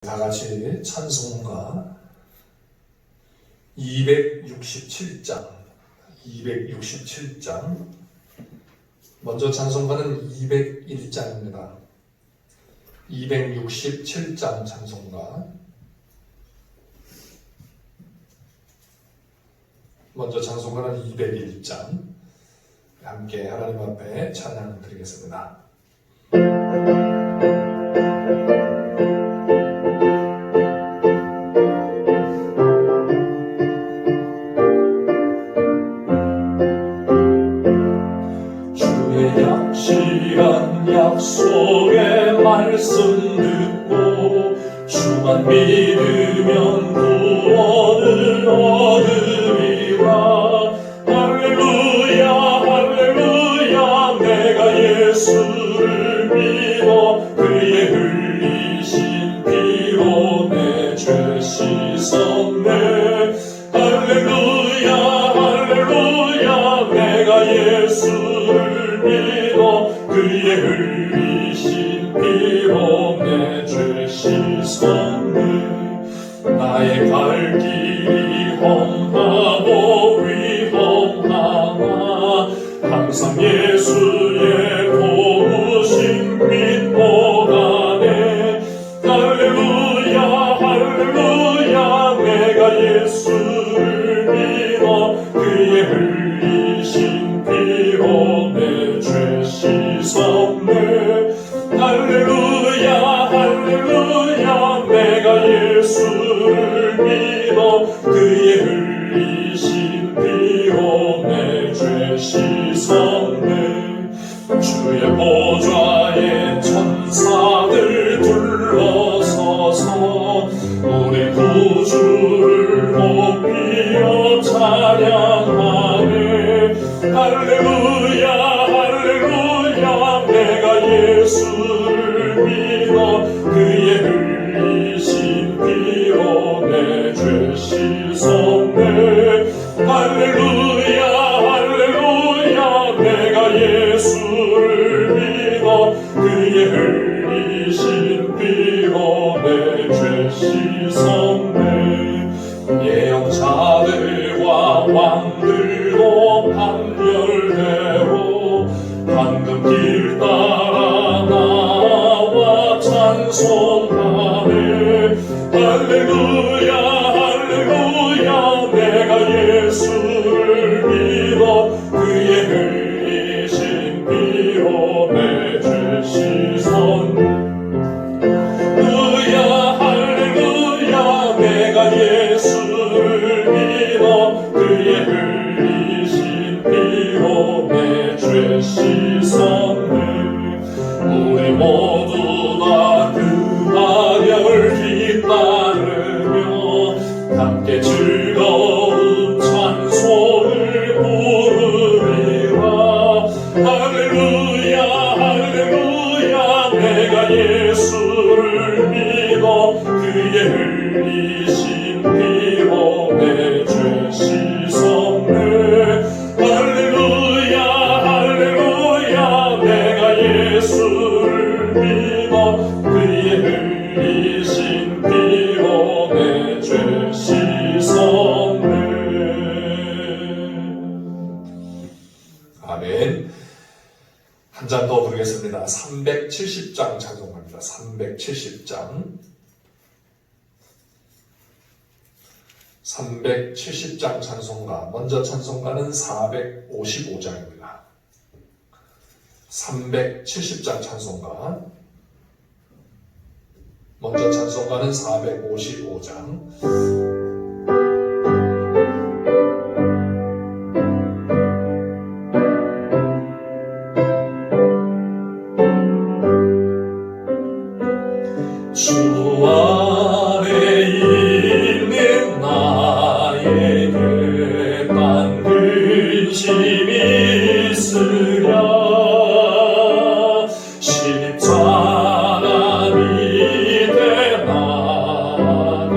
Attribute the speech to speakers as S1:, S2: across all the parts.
S1: 다같이 찬송가 267장 먼저 찬송가는 201장입니다. 267장 찬송가 먼저 찬송가는 201장 함께 하나님 앞에 찬양 드리겠습니다.
S2: 약속의 말씀 듣고 주만 믿으면 구원을 얻으리라. 할렐루야 할렐루야 내가 예수를 믿어 그의 흘리신 피로 내 죄 씻었네. 할렐루야 할렐루야 내가 예수를 믿어 그의 흘리신 피로 내 죄 씻었네. 나의 갈 길이 험하고 위험하나 항상 예수의 도우심 믿고 가네. 할렐루야 할렐루야 내가 예수를 믿어 그의 흘리신 피로 내 죄 씻었네. 할렐루야 할렐루야 내가 예수를 믿어 그의 흘리신 피로 내 죄 씻었네. 주의 보좌에 천사들 둘러서서 우리 구주를 높이어 찬양하네. 할렐루야 할렐루야 내가 예수를 믿어 그의 흘리신 피로 내 죄 씻었네. 할렐루야 할렐루야 내가 예수를 믿어 그의 흘리신 피로 내 죄 씻었네. 예언자들과 왕들도 판결대로 황금길 따라 나와 찬송하네. 할렐루야 할렐루야 내가 예수를 믿어 그의 흘리신 피로 내 죄 씻었네. 할렐루야 내가 예수를 믿어 그의 흘리신 피로 내 죄 씻었네. 우리 모두 다 그 아들 뒤따르며 함께 즐거운 찬송을 부르리라. 할렐루야 할렐루야 내가 예수를 믿어 그의 흘리신 피로 내 죄 씻었네. 할렐루야 할렐루야 내가 예수를 믿어 그의 흘리신 피로 내 죄 씻었네.
S1: 아멘. 한 장 더 부르겠습니다. 370장 찬송합니다. 370장 찬송가 먼저 찬송가는 455장입니다. 370장 찬송가 먼저 찬송가는 455장
S2: 주 안에 있는 나에게 딴 근심이 있으랴. 십자가 밑에 나가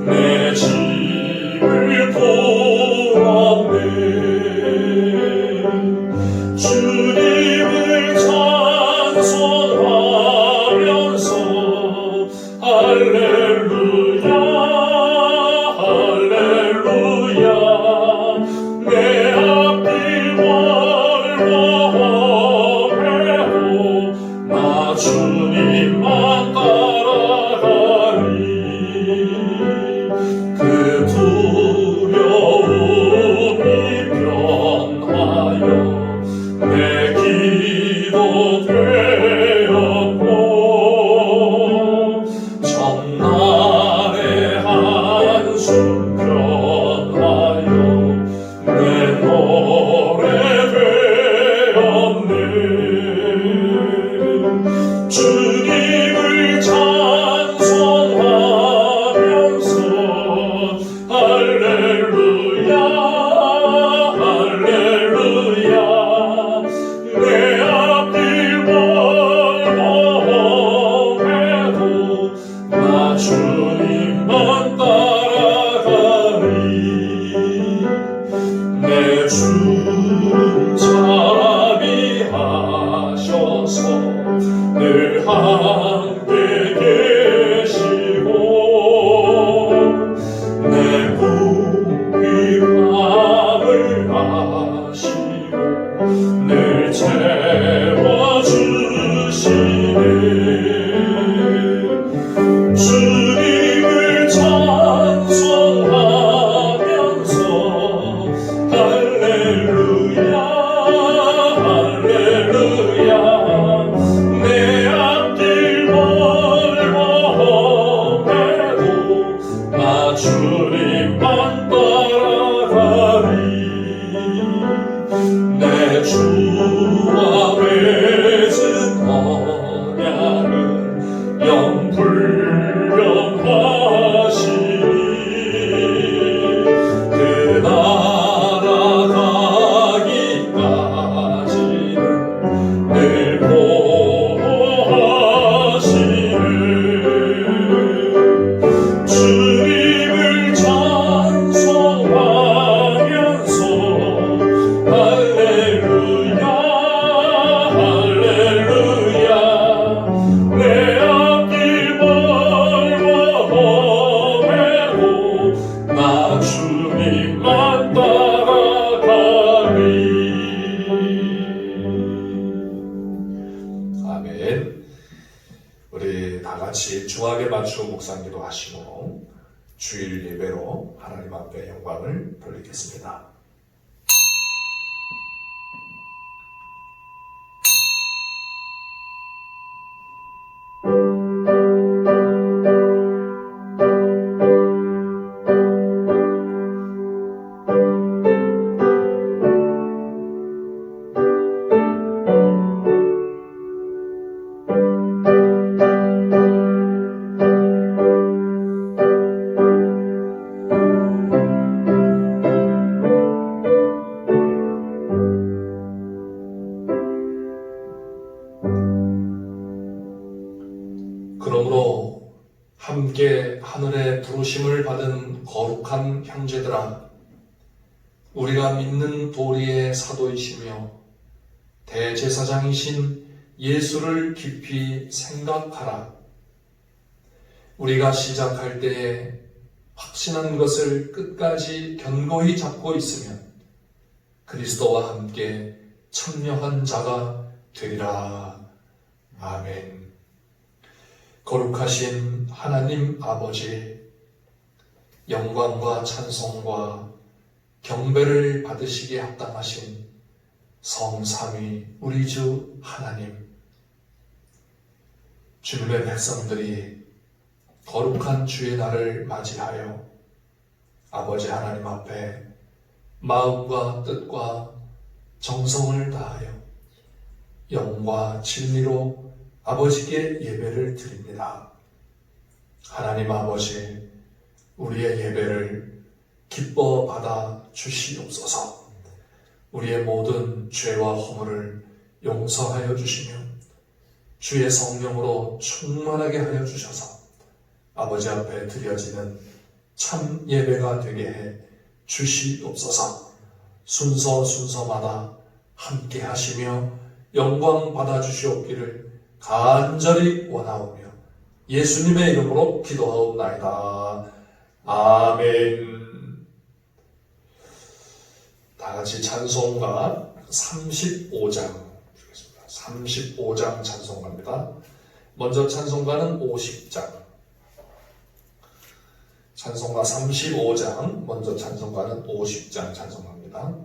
S2: 내 집을 구웠네. 주님을 찬송하면서 할렐루야 내 앞길 멀어해도 나 주님만 따라가리 그 두려움이 변하여 내 기도 되었고 전날의 한숨 변하여 내 노래 되었네 주님을 찬송하면서 할렐루야 할렐루야 내 앞길 멀어해도 나 주님만 따라가리 내 주 자비하셔서 늘 함께 계시고 내 부귀함을 아시고 늘 채워주시네 주님을 찬송하면서 할렐루야 할렐루야 내 앞길 멀어해도 나 주님만 따라가리 내 주와 맺은 언약은 영불변하시니 그 나라 가기까지는 늘 보호하시네 주님을 찬송하면서 할렐루야 할렐루야 내 앞길 멀어해도 나 주님만 따라가리
S1: 아멘. 우리 다 같이 중하게 맞추어 묵상기도 하시고 주일 예배로 하나님 앞에 영광을 돌리겠습니다. 그러므로 함께 하늘의 부르심을 받은 거룩한 형제들아, 우리가 믿는 도리의 사도이시며 대제사장이신 예수를 깊이 생각하라. 우리가 시작할 때에 확신한 것을 끝까지 견고히 잡고 있으면 그리스도와 함께 참여한 자가 되리라. 아멘. 거룩하신 하나님 아버지, 영광과 찬송과 경배를 받으시기에 합당하신 성삼위 우리 주 하나님, 주님의 백성들이 거룩한 주의 날을 맞이하여 아버지 하나님 앞에 마음과 뜻과 정성을 다하여 영과 진리로 아버지께 예배를 드립니다. 하나님 아버지, 우리의 예배를 기뻐 받아 주시옵소서. 우리의 모든 죄와 허물을 용서하여 주시며 주의 성령으로 충만하게 하여 주셔서 아버지 앞에 드려지는 참 예배가 되게 해 주시옵소서. 순서마다 함께 하시며 영광 받아 주시옵기를 간절히 원하오며 예수님의 이름으로 기도하옵나이다. 아멘. 다 같이 찬송가 35장 주겠습니다. 35장 찬송가입니다. 먼저 찬송가는 50장. 찬송가 35장, 먼저 찬송가는 50장 찬송가입니다.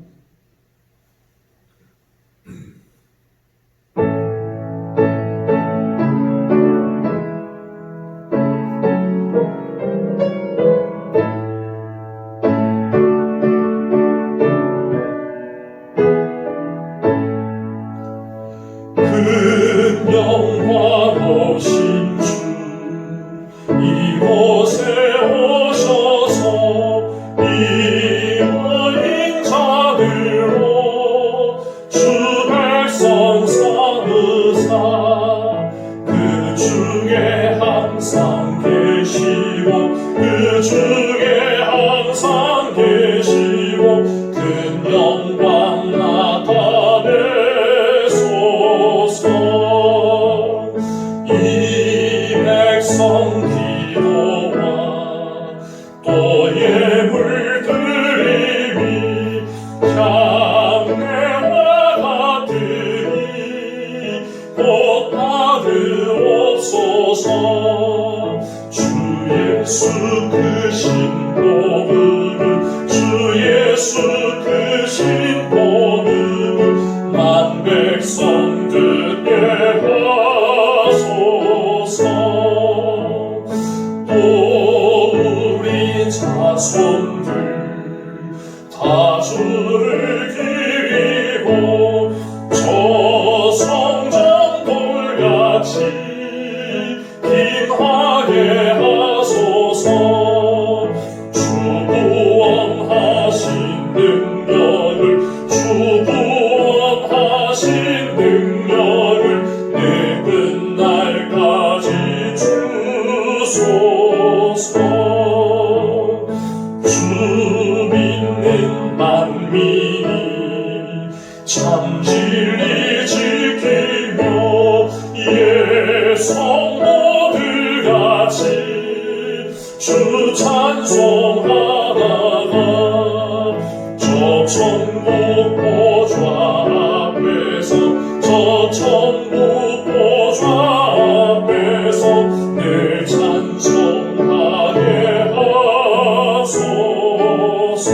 S2: 그 영화로신 주 이곳에 오셔서 이 어린 자들로 주 백성 삼으사 그 중에 항상 계시고 그 중에 항상 계시고 큰 영광 나타내소서. 이 백성 기도와 또 예물 드림이 향내와 같으니 곧 받으옵소서. 주 예수 크신 복음을 주 예수 크신 복음을 만 백성 듣게 하소서. 또 우리 자손들 다 주를 기리고 저 성전 돌같이 김하게 하소서. 주 구원하신 능력을 주 구원하신 능력을 내 끝날까지 주소서. 주 믿는 만민이 참 진리 지키며 예 성도들 같이 주 찬송하다가 저 천국 보좌 앞에서 저 천국 보좌 앞에서 늘 찬송하게 하소서.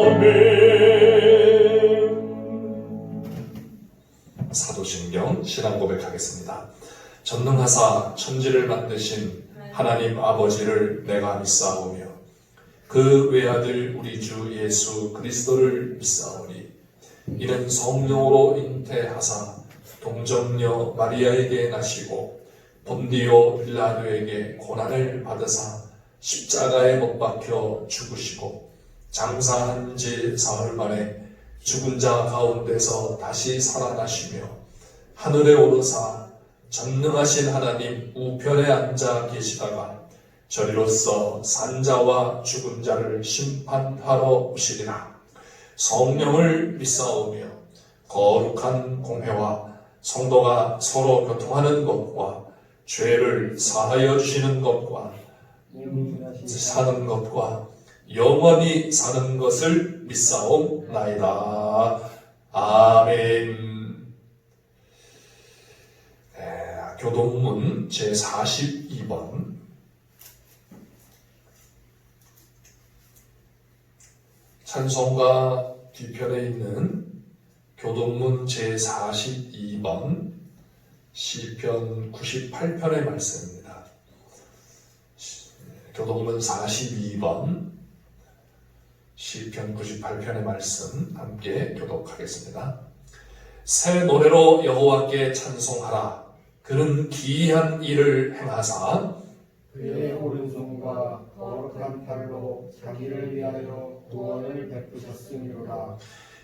S2: 아멘.
S1: 사도신경 신앙 고백하겠습니다. 전능하사 천지를 만드신 하나님 아버지를 내가 믿사오며 그 외아들 우리 주 예수 그리스도를 믿사오니 이는 성령으로 잉태하사 동정녀 마리아에게 나시고 본디오 빌라도에게 고난을 받으사 십자가에 못 박혀 죽으시고 장사한 지 사흘 만에 죽은 자 가운데서 다시 살아나시며 하늘에 오르사 전능하신 하나님 우편에 앉아 계시다가 저리로서 산자와 죽은 자를 심판하러 오시리라. 성령을 믿사오며 거룩한 공회와 성도가 서로 교통하는 것과 죄를 사하여 주시는 것과 사는 것과 영원히 사는 것을 믿사옵나이다. 아멘. 교동문 제42번 찬송가 뒤편에 있는 교동문 제42번 시편 98편의 말씀입니다. 교동문 42번 시편 98편의 말씀 함께 교독하겠습니다. 새 노래로 여호와께 찬송하라. 그는 기이한 일을 행하사
S3: 그의 오른손과 거룩한 팔로 자기를 위하여 구원을 베푸셨으니로다.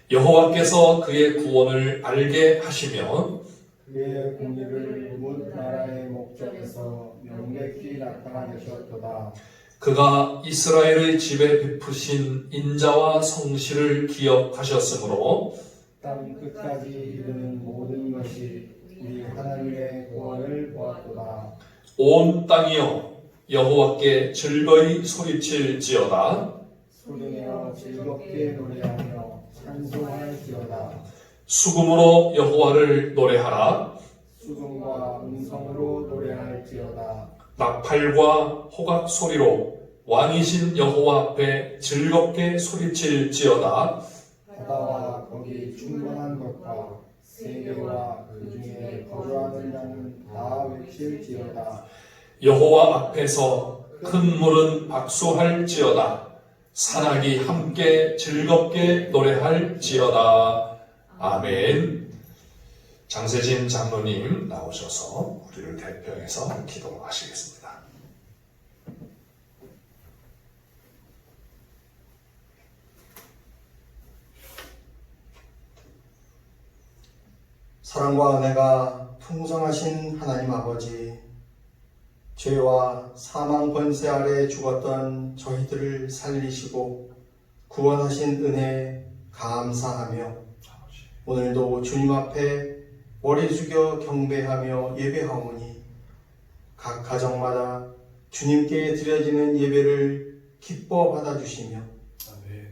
S1: 여호와께서 그의 구원을 알게 하시며
S3: 그의 공의를 문 나라의 목적에서 명백히 나타내셨도다.
S1: 그가 이스라엘의 집에 베푸신 인자와 성실을 기억하셨으므로
S3: 땅 끝까지 이르는 모든 것이 우리 하나님의 구원을 보았도다.
S1: 온 땅이여 여호와께 즐거이 소리칠지어다.
S3: 소리내어 즐겁게 노래하며 찬송할지어다.
S1: 수금으로 여호와를 노래하라.
S3: 수금과 음성으로 노래할지어다.
S1: 나팔과 호각 소리로 왕이신 여호와 앞에 즐겁게 소리칠지어다.
S3: 바다와 거기 충만한 것과 세계와 그 중에 거주하는 자는 다 외칠지어다.
S1: 여호와 앞에서 큰 물은 박수할지어다. 산악이 함께 즐겁게 노래할지어다. 아멘. 장세진 장로님 나오셔서 우리를 대표해서 기도하시겠습니다.
S4: 사랑과 은혜가 풍성하신 하나님 아버지, 죄와 사망 권세 아래 죽었던 저희들을 살리시고 구원하신 은혜에 감사하며 오늘도 주님 앞에 머리 숙여 경배하며 예배하오니 각 가정마다 주님께 드려지는 예배를 기뻐 받아주시며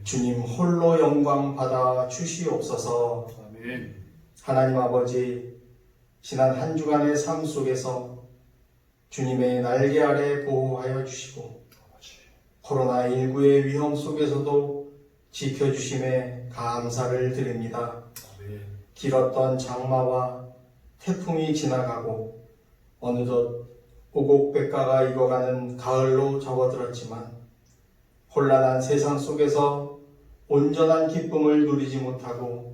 S4: 주님 홀로 영광 받아 주시옵소서. 하나님 아버지, 지난 한 주간의 삶 속에서 주님의 날개 아래 보호하여 주시고 코로나19의 위험 속에서도 지켜주심에 감사를 드립니다. 길었던 장마와 태풍이 지나가고 어느덧 오곡백가가 익어가는 가을로 접어들었지만 혼란한 세상 속에서 온전한 기쁨을 누리지 못하고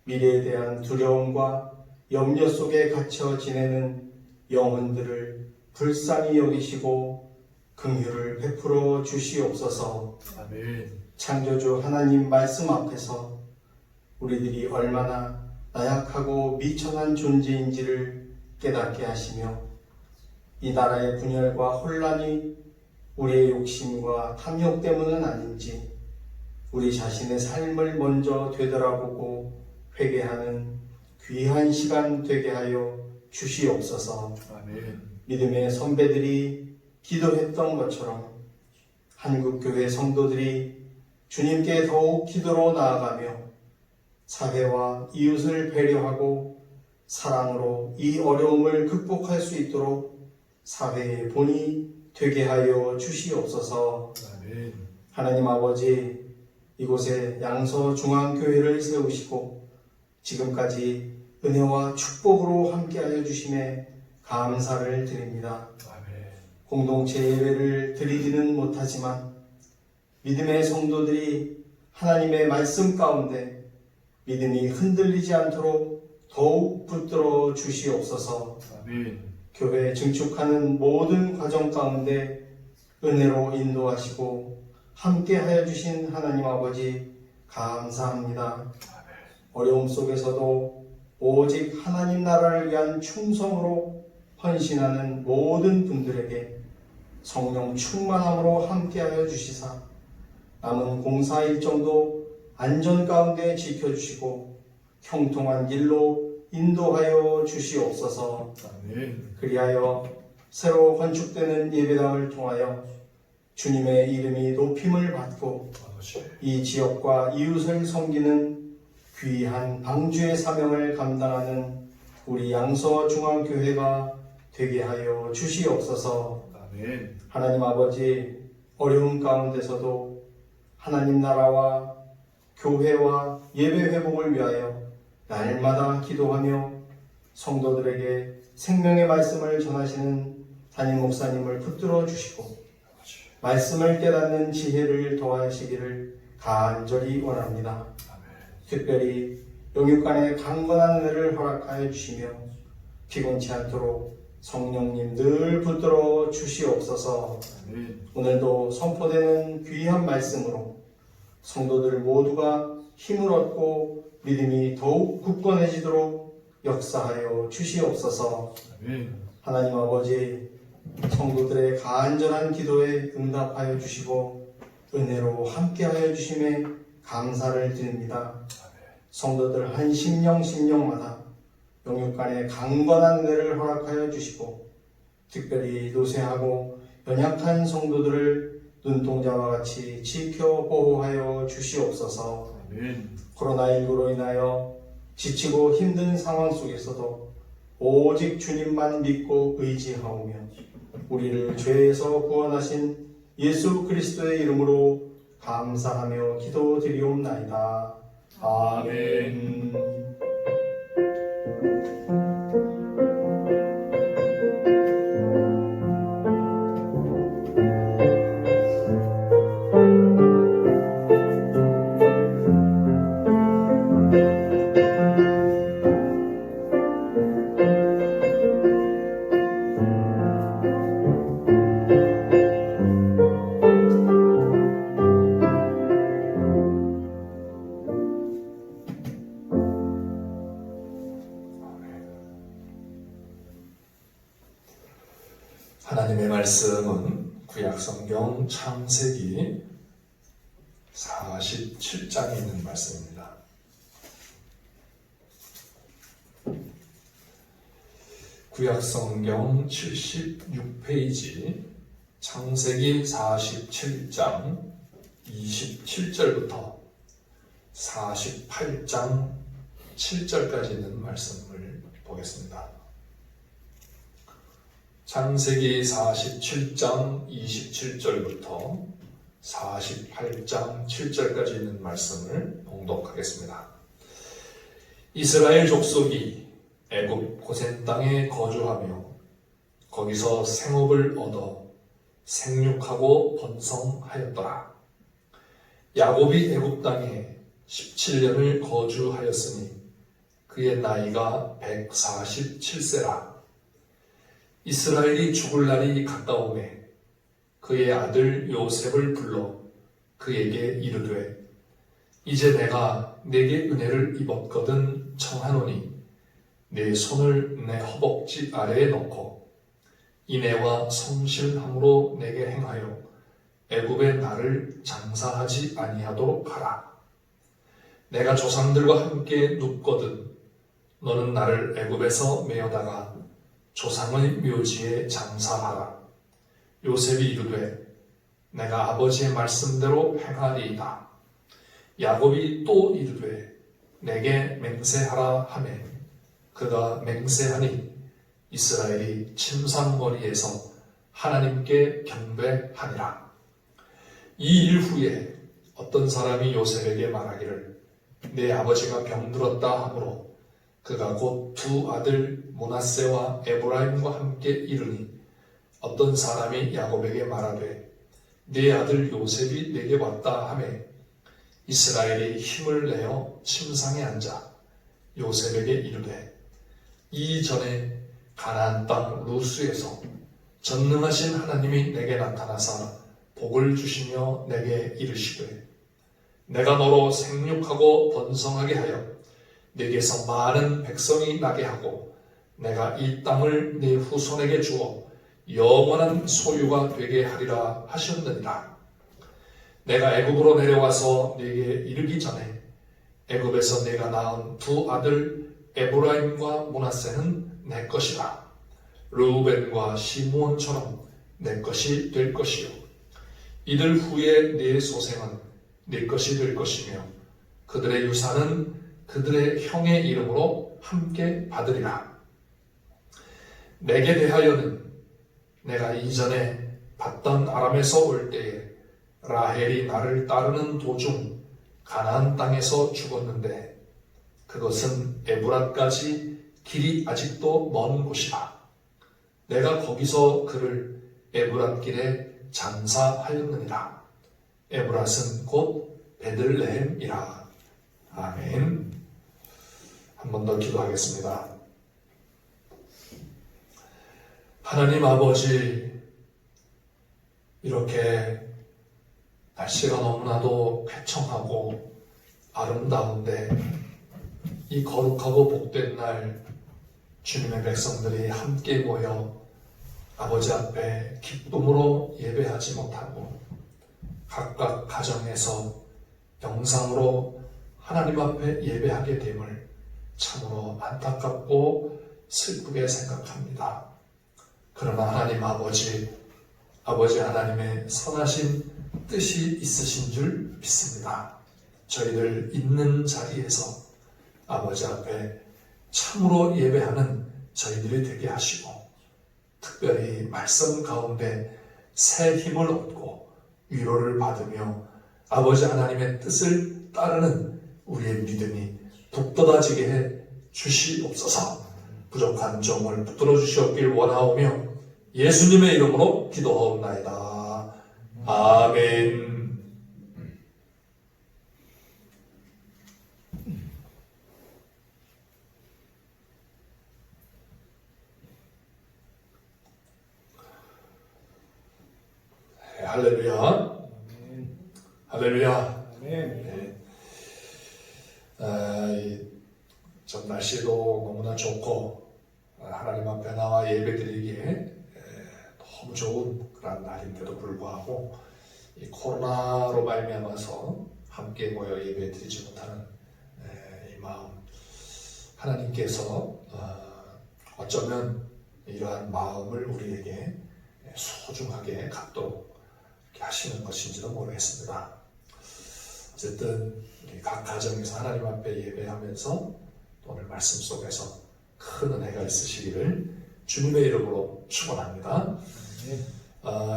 S4: 미래에 대한 두려움과 염려 속에 갇혀 지내는 영혼들을 불쌍히 여기시고 긍휼을 베풀어 주시옵소서. 창조주 하나님 말씀 앞에서 우리들이 얼마나 나약하고 미천한 존재인지를 깨닫게 하시며 이 나라의 분열과 혼란이 우리의 욕심과 탐욕 때문은 아닌지 우리 자신의 삶을 먼저 되돌아보고 회개하는 귀한 시간 되게 하여 주시옵소서. 믿음의 선배들이 기도했던 것처럼 한국교회 성도들이 주님께 더욱 기도로 나아가며 사회와 이웃을 배려하고 사랑으로 이 어려움을 극복할 수 있도록 사회의 본이 되게 하여 주시옵소서. 하나님 아버지, 이곳에 양서중앙교회를 세우시고 지금까지 은혜와 축복으로 함께하여 주심에 감사를 드립니다. 공동체 예배를 드리지는 못하지만 믿음의 성도들이 하나님의 말씀 가운데 믿음이 흔들리지 않도록 더욱 붙들어 주시옵소서. 교회 증축하는 모든 과정 가운데 은혜로 인도하시고 함께하여 주신 하나님 아버지 감사합니다. 어려움 속에서도 오직 하나님 나라를 위한 충성으로 헌신하는 모든 분들에게 성령 충만함으로 함께하여 주시사 남은 공사 일정도 안전 가운데 지켜주시고 형통한 길로 인도하여 주시옵소서. 그리하여 새로 건축되는 예배당을 통하여 주님의 이름이 높임을 받고 이 지역과 이웃을 섬기는 귀한 방주의 사명을 감당하는 우리 양서중앙교회가 되게 하여 주시옵소서. 하나님 아버지, 어려움 가운데서도 하나님 나라와 교회와 예배 회복을 위하여 날마다 기도하며 성도들에게 생명의 말씀을 전하시는 담임 목사님을 붙들어 주시고 말씀을 깨닫는 지혜를 더하시기를 간절히 원합니다. 특별히 영육간의 강건한 은혜를 허락하여 주시며 피곤치 않도록 성령님 늘 붙들어 주시옵소서. 오늘도 선포되는 귀한 말씀으로 성도들 모두가 힘을 얻고 믿음이 더욱 굳건해지도록 역사하여 주시옵소서. 하나님 아버지, 성도들의 간절한 기도에 응답하여 주시고 은혜로 함께하여 주심에 감사를 드립니다. 성도들 한 심령마다 영육간에 강건한 은혜를 허락하여 주시고 특별히 노쇠하고 연약한 성도들을 눈동자와 같이 지켜 보호하여 주시옵소서. 코로나19로 인하여 지치고 힘든 상황 속에서도 오직 주님만 믿고 의지하오며 우리를 죄에서 구원하신 예수 그리스도의 이름으로 감사하며 기도드리옵나이다. 아멘.
S1: 하나님의 말씀은 구약성경 창세기 47장에 있는 말씀입니다. 구약성경 76페이지 창세기 47장 27절부터 48장 7절까지 있는 말씀을 보겠습니다. 창세기 47장 27절부터 48장 7절까지 있는 말씀을 봉독하겠습니다. 이스라엘 족속이 애굽 고센 땅에 거주하며 거기서 생업을 얻어 생육하고 번성하였더라. 야곱이 애굽 땅에 17년을 거주하였으니 그의 나이가 147세라. 이스라엘이 죽을 날이 가까우매 그의 아들 요셉을 불러 그에게 이르되 이제 내가 내게 은혜를 입었거든 청하노니 내 손을 내 허벅지 아래에 넣고 인애와 성실함으로 내게 행하여 애굽의 나를 장사하지 아니하도록 하라. 내가 조상들과 함께 눕거든 너는 나를 애굽에서 메어다가 조상의 묘지에 장사하라. 요셉이 이르되 내가 아버지의 말씀대로 행하리이다. 야곱이 또 이르되 내게 맹세하라 하매 그가 맹세하니 이스라엘이 침상머리에서 하나님께 경배하니라. 이 일 후에 어떤 사람이 요셉에게 말하기를 내 아버지가 병들었다 하므로 그가 곧 두 아들 므낫세와 에브라임과 함께 이르니 어떤 사람이 야곱에게 말하되 네 아들 요셉이 내게 왔다 하매 이스라엘이 힘을 내어 침상에 앉아 요셉에게 이르되 이전에 가나안 땅 루스에서 전능하신 하나님이 내게 나타나사 복을 주시며 내게 이르시되 내가 너로 생육하고 번성하게 하여 내게서 많은 백성이 나게 하고 내가 이 땅을 네 후손에게 주어 영원한 소유가 되게 하리라 하셨느니라. 내가 애굽으로 내려와서 네게 이르기 전에 애굽에서 내가 낳은 두 아들 에브라임과 므낫세는 내 것이라. 르우벤과 시므온처럼 내 것이 될 것이요 이들 후에 네 소생은 네 것이 될 것이며 그들의 유산은 그들의 형의 이름으로 함께 받으리라. 내게 대하여는 내가 이전에 받던 아람에서 올 때에 라헬이 나를 따르는 도중 가나안 땅에서 죽었는데 그것은 에브랏까지 길이 아직도 먼 곳이라. 내가 거기서 그를 에브랏 길에 장사하였느니라. 에브랏은 곧 베들레헴이라. 아멘. 한 번 더 기도하겠습니다. 하나님 아버지, 이렇게 날씨가 너무나도 쾌청하고 아름다운데 이 거룩하고 복된 날 주님의 백성들이 함께 모여 아버지 앞에 기쁨으로 예배하지 못하고 각각 가정에서 영상으로 하나님 앞에 예배하게 됨을 참으로 안타깝고 슬프게 생각합니다. 그러나 하나님 아버지 하나님의 선하신 뜻이 있으신 줄 믿습니다. 저희들 있는 자리에서 아버지 앞에 참으로 예배하는 저희들이 되게 하시고, 특별히 말씀 가운데 새 힘을 얻고 위로를 받으며 아버지 하나님의 뜻을 따르는 우리의 믿음이 북돋아지게 해 주시옵소서. 부족한 종을 붙들어 주시옵길 원하오며 예수님의 이름으로 기도하옵나이다. 아멘. 할렐루야. 할렐루야. 네. 좀 날씨도 너무나 좋고 하나님 앞에 나와 예배드리기에 너무 좋은 그런 날인데도 불구하고 이 코로나로 말미암아서 함께 모여 예배드리지 못하는 이 마음, 하나님께서 어쩌면 이러한 마음을 우리에게 소중하게 갖도록 하시는 것인지도 모르겠습니다. 어쨌든 우리 각 가정에서 하나님 앞에 예배하면서 오늘 말씀 속에서 큰 은혜가 있으시기를 주님의 이름으로 축원합니다.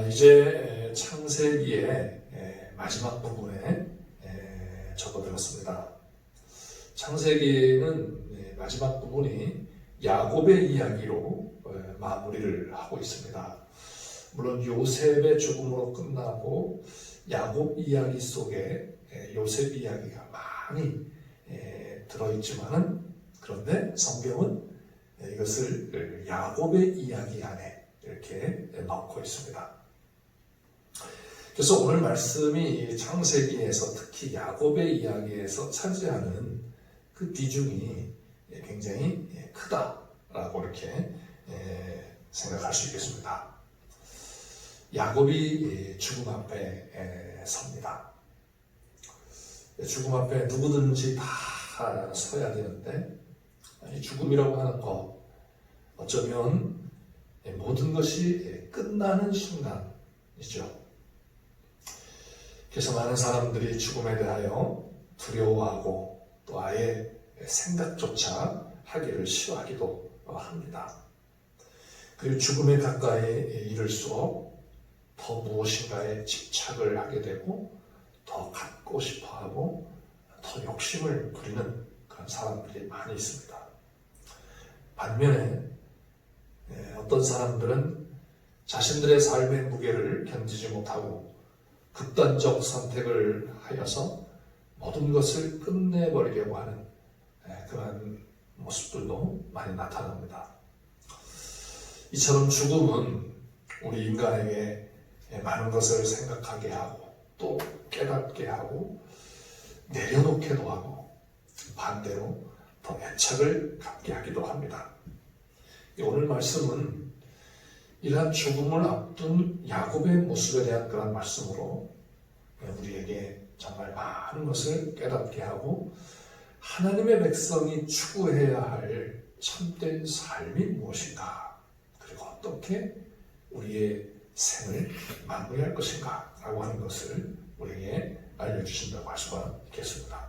S1: 이제 창세기의 마지막 부분에 접어들었습니다. 창세기는 마지막 부분이 야곱의 이야기로 마무리를 하고 있습니다. 물론 요셉의 죽음으로 끝나고 야곱 이야기 속에 요셉 이야기가 많이 들어있지만은, 그런데 성경은 이것을 야곱의 이야기 안에 이렇게 넣고 있습니다. 그래서 오늘 말씀이 창세기에서 특히 야곱의 이야기에서 차지하는 그 비중이 굉장히 크다라고 이렇게 생각할 수 있겠습니다. 야곱이 죽음 앞에 섭니다. 죽음 앞에 누구든지 다 서야 되는데, 이 죽음이라고 하는 것, 어쩌면 모든 것이 끝나는 순간이죠. 그래서 많은 사람들이 죽음에 대하여 두려워하고 또 아예 생각조차 하기를 싫어하기도 합니다. 그리고 죽음에 가까이 이를수록 더 무엇인가에 집착을 하게 되고 더 갖고 싶어하고 더 욕심을 부리는 그런 사람들이 많이 있습니다. 반면에 어떤 사람들은 자신들의 삶의 무게를 견디지 못하고 극단적 선택을 하여서 모든 것을 끝내버리려고 하는 그런 모습들도 많이 나타납니다. 이처럼 죽음은 우리 인간에게 많은 것을 생각하게 하고 또 깨닫게 하고 내려놓게도 하고 반대로 더 애착을 갖게 하기도 합니다. 오늘 말씀은 이러한 죽음을 앞둔 야곱의 모습에 대한 그런 말씀으로 우리에게 정말 많은 것을 깨닫게 하고 하나님의 백성이 추구해야 할 참된 삶이 무엇인가, 그리고 어떻게 우리의 생을 마무리할 것인가 라고 하는 것을 우리에게 알려주신다고 할 수가 있겠습니다.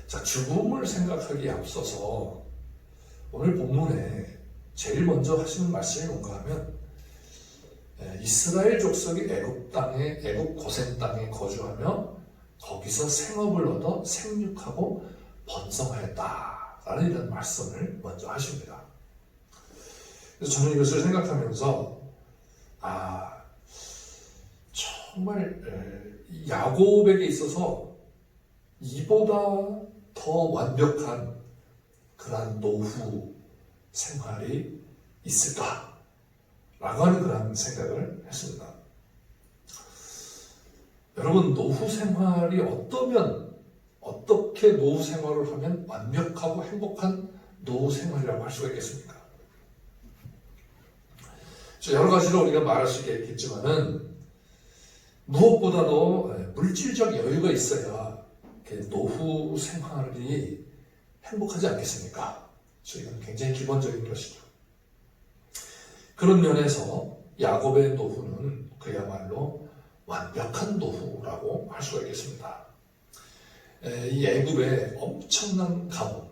S1: 자, 죽음을 생각하기에 앞서서 오늘 본문에 제일 먼저 하시는 말씀이 뭔가 하면 이스라엘 족속이 애굽 고센 땅에 거주하며 거기서 생업을 얻어 생육하고 번성하였다라는 이런 말씀을 먼저 하십니다. 그래서 저는 이것을 생각하면서 정말 야곱에게 있어서 이보다 더 완벽한 그러한 노후 생활이 있을까라고 하는 그런 생각을 했습니다. 여러분, 노후 생활이 어떻게 노후 생활을 하면 완벽하고 행복한 노후 생활이라고 할 수가 있겠습니까? 여러 가지로 우리가 말할 수 있겠지만은 무엇보다도 물질적 여유가 있어야 노후 생활이 행복하지 않겠습니까? 이건 굉장히 기본적인 것이죠. 그런 면에서 야곱의 노후는 그야말로 완벽한 노후라고 할 수가 있겠습니다. 이 애굽의 엄청난 가뭄,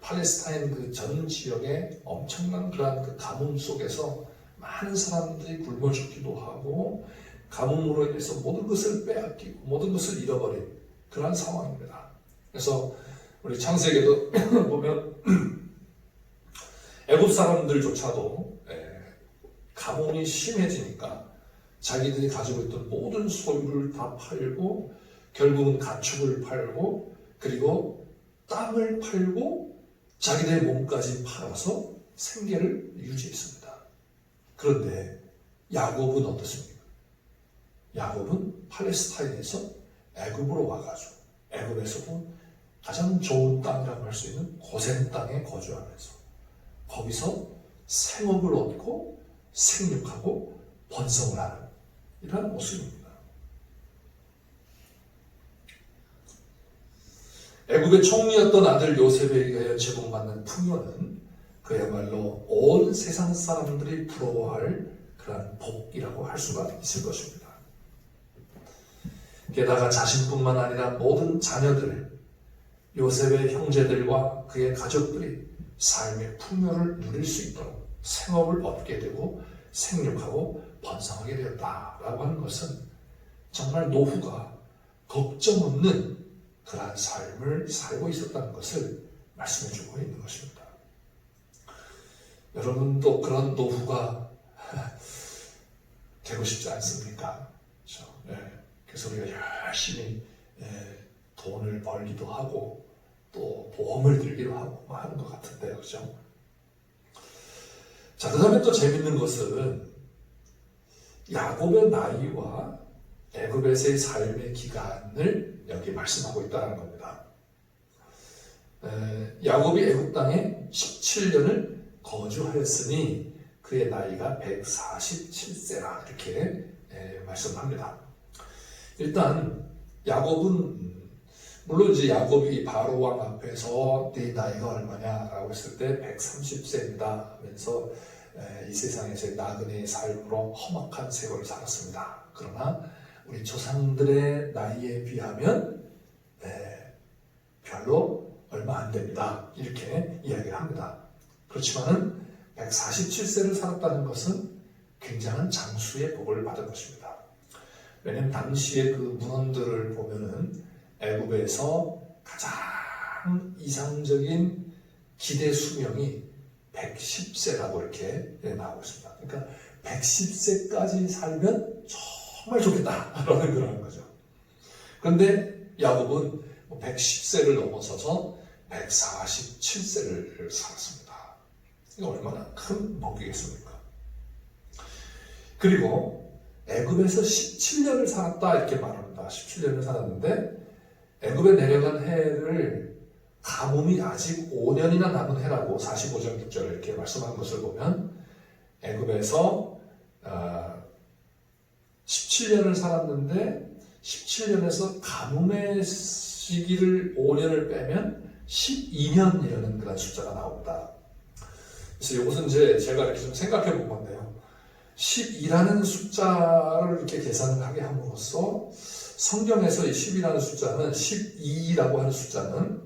S1: 팔레스타인 그 전 지역의 엄청난 그러한 그 가뭄 속에서 많은 사람들이 굶어 죽기도 하고 가뭄으로 인해서 모든 것을 빼앗기고 모든 것을 잃어버린 그러한 상황입니다. 그래서 우리 창세기에도 보면 애굽 사람들조차도 가뭄이 심해지니까 자기들이 가지고 있던 모든 소유를 다 팔고 결국은 가축을 팔고 그리고 땅을 팔고 자기들의 몸까지 팔아서 생계를 유지했습니다. 그런데 야곱은 어떻습니까? 야곱은 팔레스타인에서 애굽으로 와가지고 애굽에서도 가장 좋은 땅이라고 할 수 있는 고센 땅에 거주하면서 거기서 생업을 얻고 생육하고 번성을 하는 이러한 모습입니다. 애굽의 총리였던 아들 요셉에 의하여 제공받는 풍요는 그야말로 온 세상 사람들이 부러워할 그러한 복이라고 할 수가 있을 것입니다. 게다가 자신뿐만 아니라 모든 자녀들, 요셉의 형제들과 그의 가족들이 삶의 풍요를 누릴 수 있도록 생업을 얻게 되고 생육하고 번성하게 되었다라고 하는 것은 정말 노후가 걱정 없는 그러한 삶을 살고 있었다는 것을 말씀해주고 있는 것입니다. 여러분도 그런 노후가 되고 싶지 않습니까? 그렇죠? 그래서 우리가 열심히 돈을 벌기도 하고 또 보험을 들기도 하고 하는 것 같은데요, 그렇죠? 자, 그다음에 또 재밌는 것은 야곱의 나이와 애굽에서의 삶의 기간을 여기 말씀하고 있다는 겁니다. 야곱이 애굽 땅에 17년을 거주하였으니 그의 나이가 147세라 이렇게 말씀합니다. 일단 야곱은 물론 이제 야곱이 바로 왕 앞에서 네 나이가 얼마냐라고 했을 때 130세입니다 하면서 이 세상에서의 나그네의 삶으로 험악한 세월을 살았습니다. 그러나 우리 조상들의 나이에 비하면 별로 얼마 안 됩니다. 이렇게 이야기를 합니다. 그렇지만은 147세를 살았다는 것은 굉장한 장수의 복을 받은 것입니다. 왜냐하면 당시의 그 문헌들을 보면은 애굽에서 가장 이상적인 기대 수명이 110세라고 이렇게 나오고 있습니다. 그러니까 110세까지 살면 정말 좋겠다라는 그런 거죠. 그런데 야곱은 110세를 넘어서서 147세를 살았습니다. 이거 얼마나 큰 복이겠습니까? 그리고 애굽에서 17년을 살았다 이렇게 말합니다. 17년을 살았는데 애굽에 내려간 해를 가뭄이 아직 5년이나 남은 해라고 45장 6절 이렇게 말씀하는 것을 보면 애굽에서 17년을 살았는데 17년에서 가뭄의 시기를 5년을 빼면 12년이라는 그런 숫자가 나옵니다. 그래서 이것은 이제 제가 이렇게 좀 생각해 본 건데요. 12라는 숫자를 이렇게 계산을 하게 함으로써 성경에서 이 10이라는 숫자는 12라고 하는 숫자는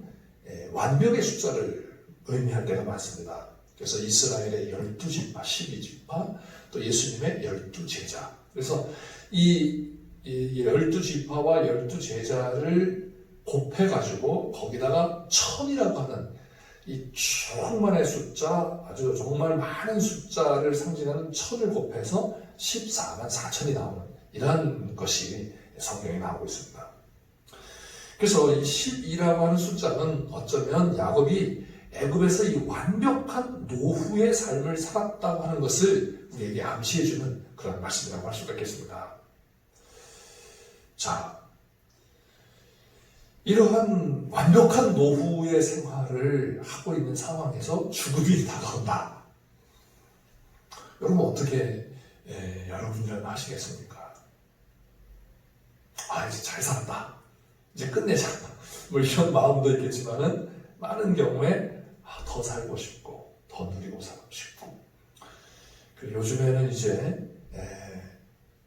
S1: 완벽의 숫자를 의미할 때가 많습니다. 그래서 이스라엘의 12지파, 12지파, 또 예수님의 12제자. 그래서 이 12지파와 12제자를 곱해가지고 거기다가 1000이라고 하는 이 충만의 숫자, 아주 정말 많은 숫자를 상징하는 1000을 곱해서 14만 4천이 나오는 이러한 것이 성경에 나오고 있습니다. 그래서 이 12라고 하는 숫자는 어쩌면 야곱이 애굽에서 이 완벽한 노후의 삶을 살았다고 하는 것을 우리에게 암시해주는 그런 말씀이라고 할 수가 있겠습니다. 자, 이러한 완벽한 노후의 생활을 하고 있는 상황에서 죽음이 다가온다. 여러분 어떻게 여러분들은 하시겠습니까? 아, 이제 잘 살았다. 이제 끝내자. 뭐 이런 마음도 있겠지만은 많은 경우에 더 살고 싶고 더 누리고 살고 싶고. 그리고 요즘에는 이제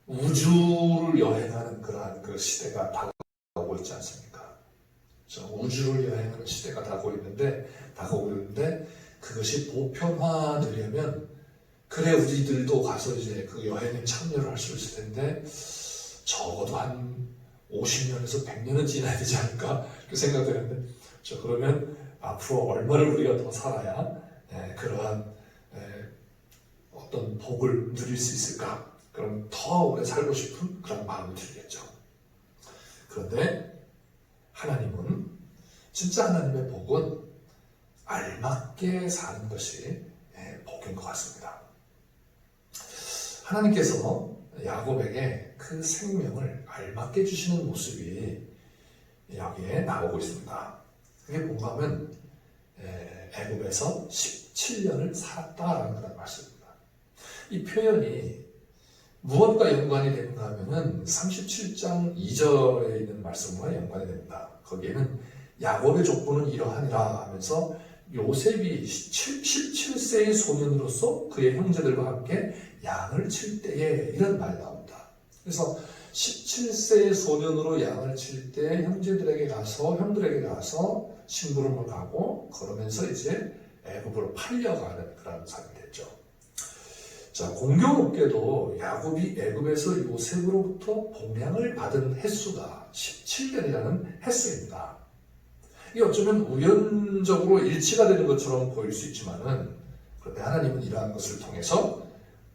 S1: 우주를 여행하는 그러한 그 시대가 다가오고 있지 않습니까? 우주를 여행하는 시대가 다가오고 있는데 그것이 보편화되려면 그래 우리들도 가서 이제 그 여행에 참여를 할 수 있을 텐데 적어도 한 50년에서 100년은 지나야 되지 않을까 이렇게 생각되는데 그러면 앞으로 얼마를 우리가 더 살아야 그러한 어떤 복을 누릴 수 있을까? 그럼 더 오래 살고 싶은 그런 마음이 들겠죠. 그런데 하나님은 진짜 하나님의 복은 알맞게 사는 것이 복인 것 같습니다. 하나님께서 야곱에게 그 생명을 알맞게 주시는 모습이 여기에 나오고 있습니다. 그게 뭔가 하면 애굽에서 17년을 살았다라는 그런 말씀입니다. 이 표현이 무엇과 연관이 되는가 하면은 37장 2절에 있는 말씀과 연관이 됩니다. 거기에는 야곱의 족보는 이러하니라 하면서 요셉이 17세의 소년으로서 그의 형제들과 함께 양을 칠 때에 이런 말이 나옵니다. 그래서 17세의 소년으로 양을 칠 때 형들에게 가서 심부름을 가고 그러면서 이제 애굽으로 팔려가는 그런 삶이 됐죠. 자, 공교롭게도 야곱이 애굽에서 요셉으로부터 봉양을 받은 횟수가 17년이라는 횟수입니다. 이게 어쩌면 우연적으로 일치가 되는 것처럼 보일 수 있지만은 그런데 하나님은 이러한 것을 통해서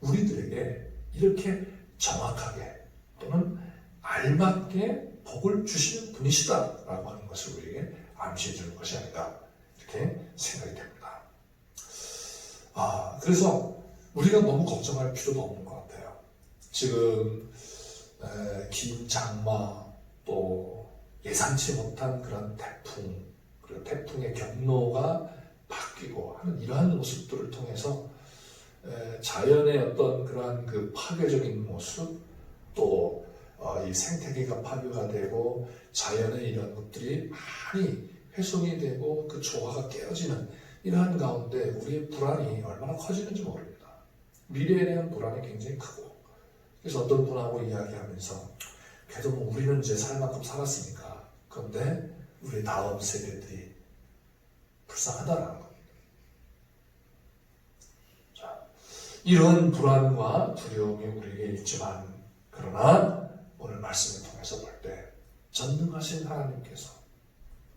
S1: 우리들에게 이렇게 정확하게 또는 알맞게 복을 주시는 분이시다라고 하는 것을 우리에게 암시해 주는 것이 아닌가 이렇게 생각이 됩니다. 그래서 우리가 너무 걱정할 필요도 없는 것 같아요. 지금 긴 장마 또 예상치 못한 그런 태풍 그리고 태풍의 경로가 바뀌고 하는 이러한 모습들을 통해서 자연의 어떤 그러한 그 파괴적인 모습 또 이 생태계가 파괴가 되고 자연의 이런 것들이 많이 훼손이 되고 그 조화가 깨어지는 이러한 가운데 우리의 불안이 얼마나 커지는지 모릅니다. 미래에 대한 불안이 굉장히 크고 그래서 어떤 분하고 이야기하면서 그래도 뭐 우리는 이제 살 만큼 살았으니까 그런데 우리 다음 세대들이 불쌍하다라는 겁니다. 자, 이런 불안과 두려움이 우리에게 있지만 그러나 오늘 말씀을 통해서 볼 때 전능하신 하나님께서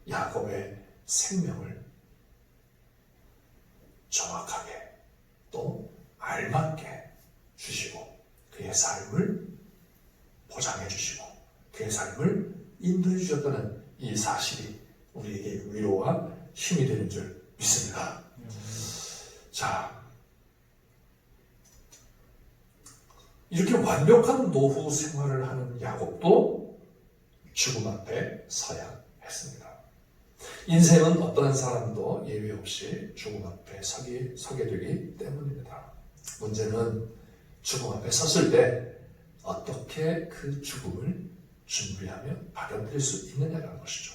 S1: 야곱의 생명을 정확하게 또 알맞게 주시고 그의 삶을 보장해 주시고 그의 삶을 인도해 주셨다는 이 사실이 우리에게 위로와 힘이 되는 줄 믿습니다. 자, 이렇게 완벽한 노후 생활을 하는 야곱도 죽음 앞에 서야 했습니다. 인생은 어떠한 사람도 예외 없이 죽음 앞에 서게 되기 때문입니다. 문제는 죽음 앞에 섰을 때 어떻게 그 죽음을 준비하며 받아들일 수 있느냐라는 것이죠.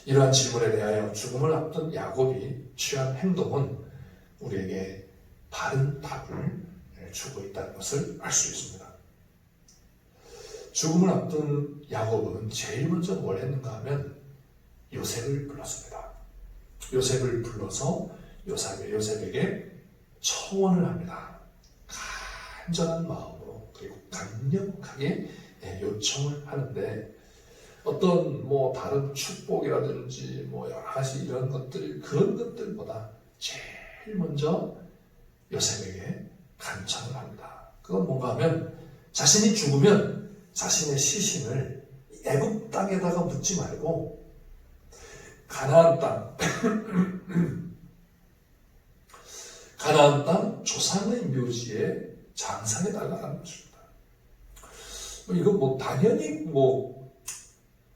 S1: 이러한 질문에 대하여 죽음을 앞둔 야곱이 취한 행동은 우리에게 바른 답을 주고 있다는 것을 알 수 있습니다. 죽음을 앞둔 야곱은 제일 먼저 뭘 했는가 하면 요셉을 불렀습니다. 요셉을 불러서 요셉에게 청원을 합니다. 간절한 마음으로 그리고 강력하게 요청을 하는데 어떤 뭐 다른 축복이라든지 뭐 여러 가지 이런 것들 그런 것들보다 제일 먼저 요셉에게 간청을 합니다. 그건 뭔가 하면 자신이 죽으면 자신의 시신을 애굽 땅에다가 묻지 말고 가나안 땅 조상의 묘지에 장사해 달라는 것입니다. 이건 뭐 당연히 뭐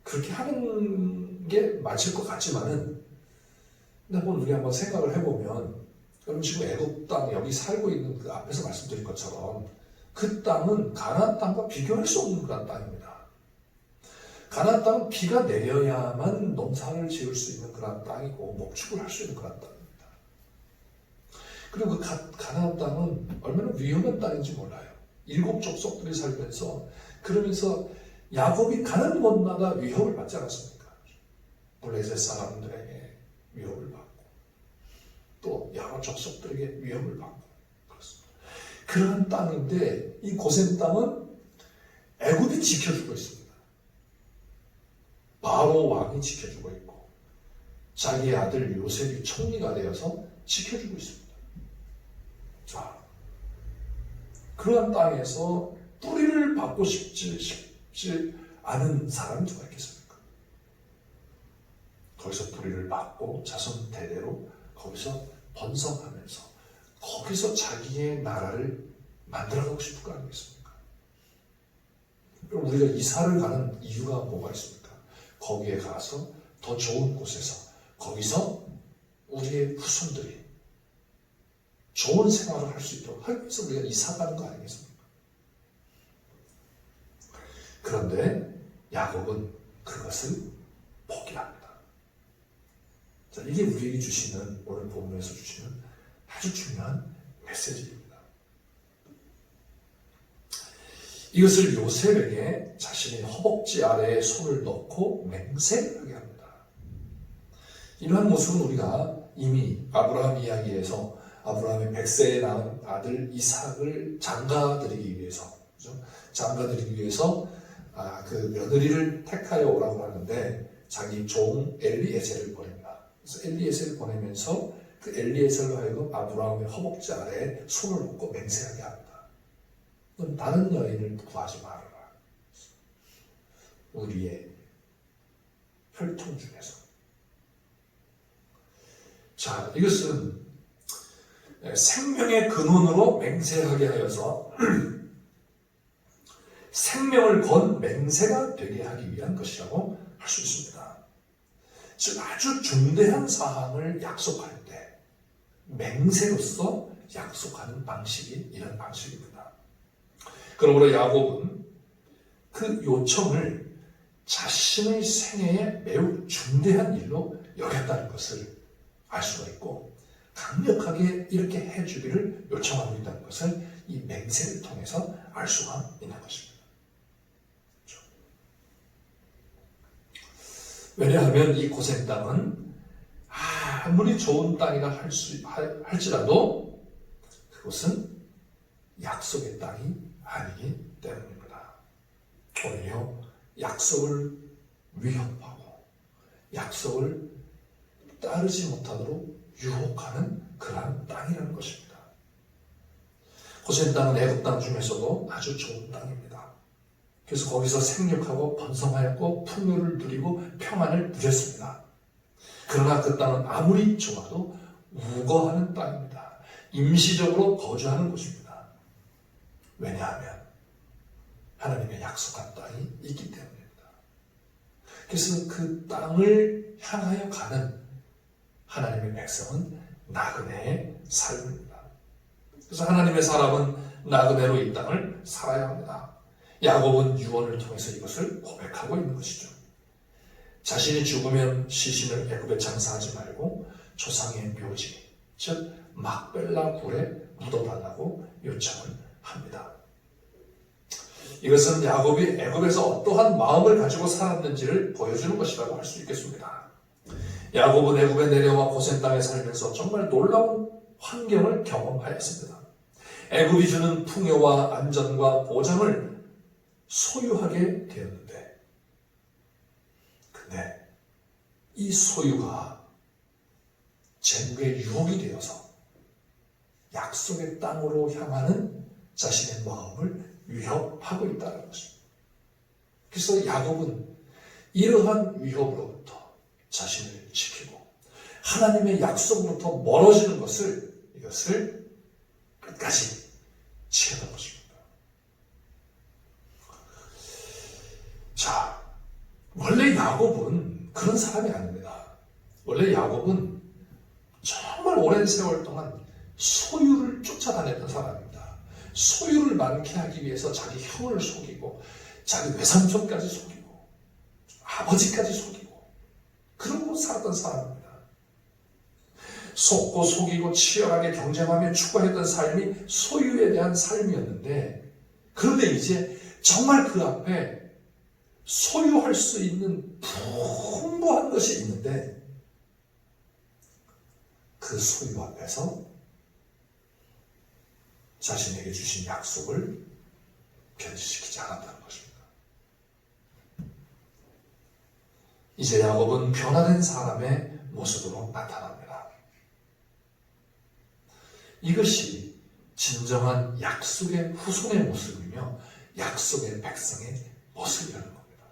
S1: 그렇게 하는 게 맞을 것 같지만은 근데 한번 우리 한번 생각을 해보면 그럼 지금 애굽 땅 여기 살고 있는 그 앞에서 말씀드린 것처럼 그 땅은 가나안 땅과 비교할 수 없는 그런 땅입니다. 가나안 땅은 비가 내려야만 농사를 지을 수 있는 그런 땅이고 목축을 할 수 있는 그런 땅입니다. 그리고 그 가나안 땅은 얼마나 위험한 땅인지 몰라요. 7 족속들이 살면서 그러면서 야곱이 가는 곳마다 위협을 받지 않았습니까? 블레셋 사람들에게 위협을 받고 또 여러 족속들에게 위협을 받고 그렇습니다. 그런 땅인데 이 고센 땅은 애굽이 지켜주고 있습니다. 바로 왕이 지켜주고 있고 자기의 아들 요셉이 총리가 되어서 지켜주고 있습니다. 자, 그러한 땅에서 뿌리를 받고 싶지 않은 사람이 누가 있겠습니까? 거기서 뿌리를 받고 자손 대대로 거기서 번성하면서 거기서 자기의 나라를 만들어가고 싶을 거 아니겠습니까? 그럼 우리가 이사를 가는 이유가 뭐가 있습니까? 거기에 가서 더 좋은 곳에서 거기서 우리의 후손들이 좋은 생활을 할 수 있도록 하기 위해서 우리가 이사 가는 거 아니겠습니까? 그런데 야곱은 그것을 포기합니다. 자, 이게 우리에게 주시는 오늘 본문에서 주시는 아주 중요한 메시지입니다. 이것을 요셉에게 자신의 허벅지 아래에 손을 넣고 맹세하게 합니다. 이러한 모습은 우리가 이미 아브라함 이야기에서 아브라함의 100세에 낳은 아들 이삭을 장가드리기 위해서, 그렇죠? 장가드리기 위해서 그 며느리를 택하여 오라고 하는데 자기 종 엘리에셀을 보냅니다. 그래서 엘리에셀을 보내면서 그 엘리에셀로 하여금 아브라함의 허벅지 아래에 손을 놓고 맹세하게 합니다. 넌 다른 여인을 구하지 말아라. 우리의 혈통 중에서. 자, 이것은 생명의 근원으로 맹세하게 하여서 생명을 건 맹세가 되게 하기 위한 것이라고 할 수 있습니다. 즉 아주 중대한 사항을 약속할 때 맹세로서 약속하는 방식이 이런 방식입니다. 그러므로 야곱은 그 요청을 자신의 생애에 매우 중대한 일로 여겼다는 것을 알 수가 있고 강력하게 이렇게 해주기를 요청하고 있다는 것을 이 맹세를 통해서 알 수가 있는 것입니다. 그렇죠? 왜냐하면 이 고센 땅은 아무리 좋은 땅이라 할지라도 그것은 약속의 땅이 아니기 때문입니다. 오히려 약속을 위협하고 약속을 따르지 못하도록 유혹하는 그러한 땅이라는 것입니다. 고센 땅은 애굽 땅 중에서도 아주 좋은 땅입니다. 그래서 거기서 생육하고 번성하였고 풍요를 누리고 평안을 누렸습니다. 그러나 그 땅은 아무리 좋아도 우거하는 땅입니다. 임시적으로 거주하는 곳입니다. 왜냐하면 하나님의 약속한 땅이 있기 때문입니다. 그래서 그 땅을 향하여 가는 하나님의 백성은 나그네의 삶입니다. 그래서 하나님의 사람은 나그네로 이 땅을 살아야 합니다. 야곱은 유언을 통해서 이것을 고백하고 있는 것이죠. 자신이 죽으면 시신을 애굽에 장사하지 말고 조상의 묘지, 즉 막벨라 굴에 묻어달라고 요청을 합니다. 이것은 야곱이 애굽에서 어떠한 마음을 가지고 살았는지를 보여주는 것이라고 할 수 있겠습니다. 야곱은 애굽에 내려와 고센 땅에 살면서 정말 놀라운 환경을 경험하였습니다. 애굽이 주는 풍요와 안전과 보장을 소유하게 되었는데, 근데 이 소유가 재물의 유혹이 되어서 약속의 땅으로 향하는 자신의 마음을 위협하고 있다는 것입니다. 그래서 야곱은 이러한 위협으로부터 자신을 지키고 하나님의 약속으로부터 멀어지는 이것을 끝까지 지켰던 것입니다. 자, 원래 야곱은 그런 사람이 아닙니다. 원래 야곱은 정말 오랜 세월 동안 소유를 쫓아다녔던 사람입니다. 소유를 많게 하기 위해서 자기 형을 속이고 자기 외삼촌까지 속이고 아버지까지 속이고 그러고 살았던 사람입니다. 속고 속이고 치열하게 경쟁하며 추구했던 삶이 소유에 대한 삶이었는데, 그런데 이제 정말 그 앞에 소유할 수 있는 풍부한 것이 있는데 그 소유 앞에서 자신에게 주신 약속을 변질시키지 않았다는 것입니다. 이제 야곱은 변화된 사람의 모습으로 나타납니다. 이것이 진정한 약속의 후손의 모습이며 약속의 백성의 모습이라는 겁니다.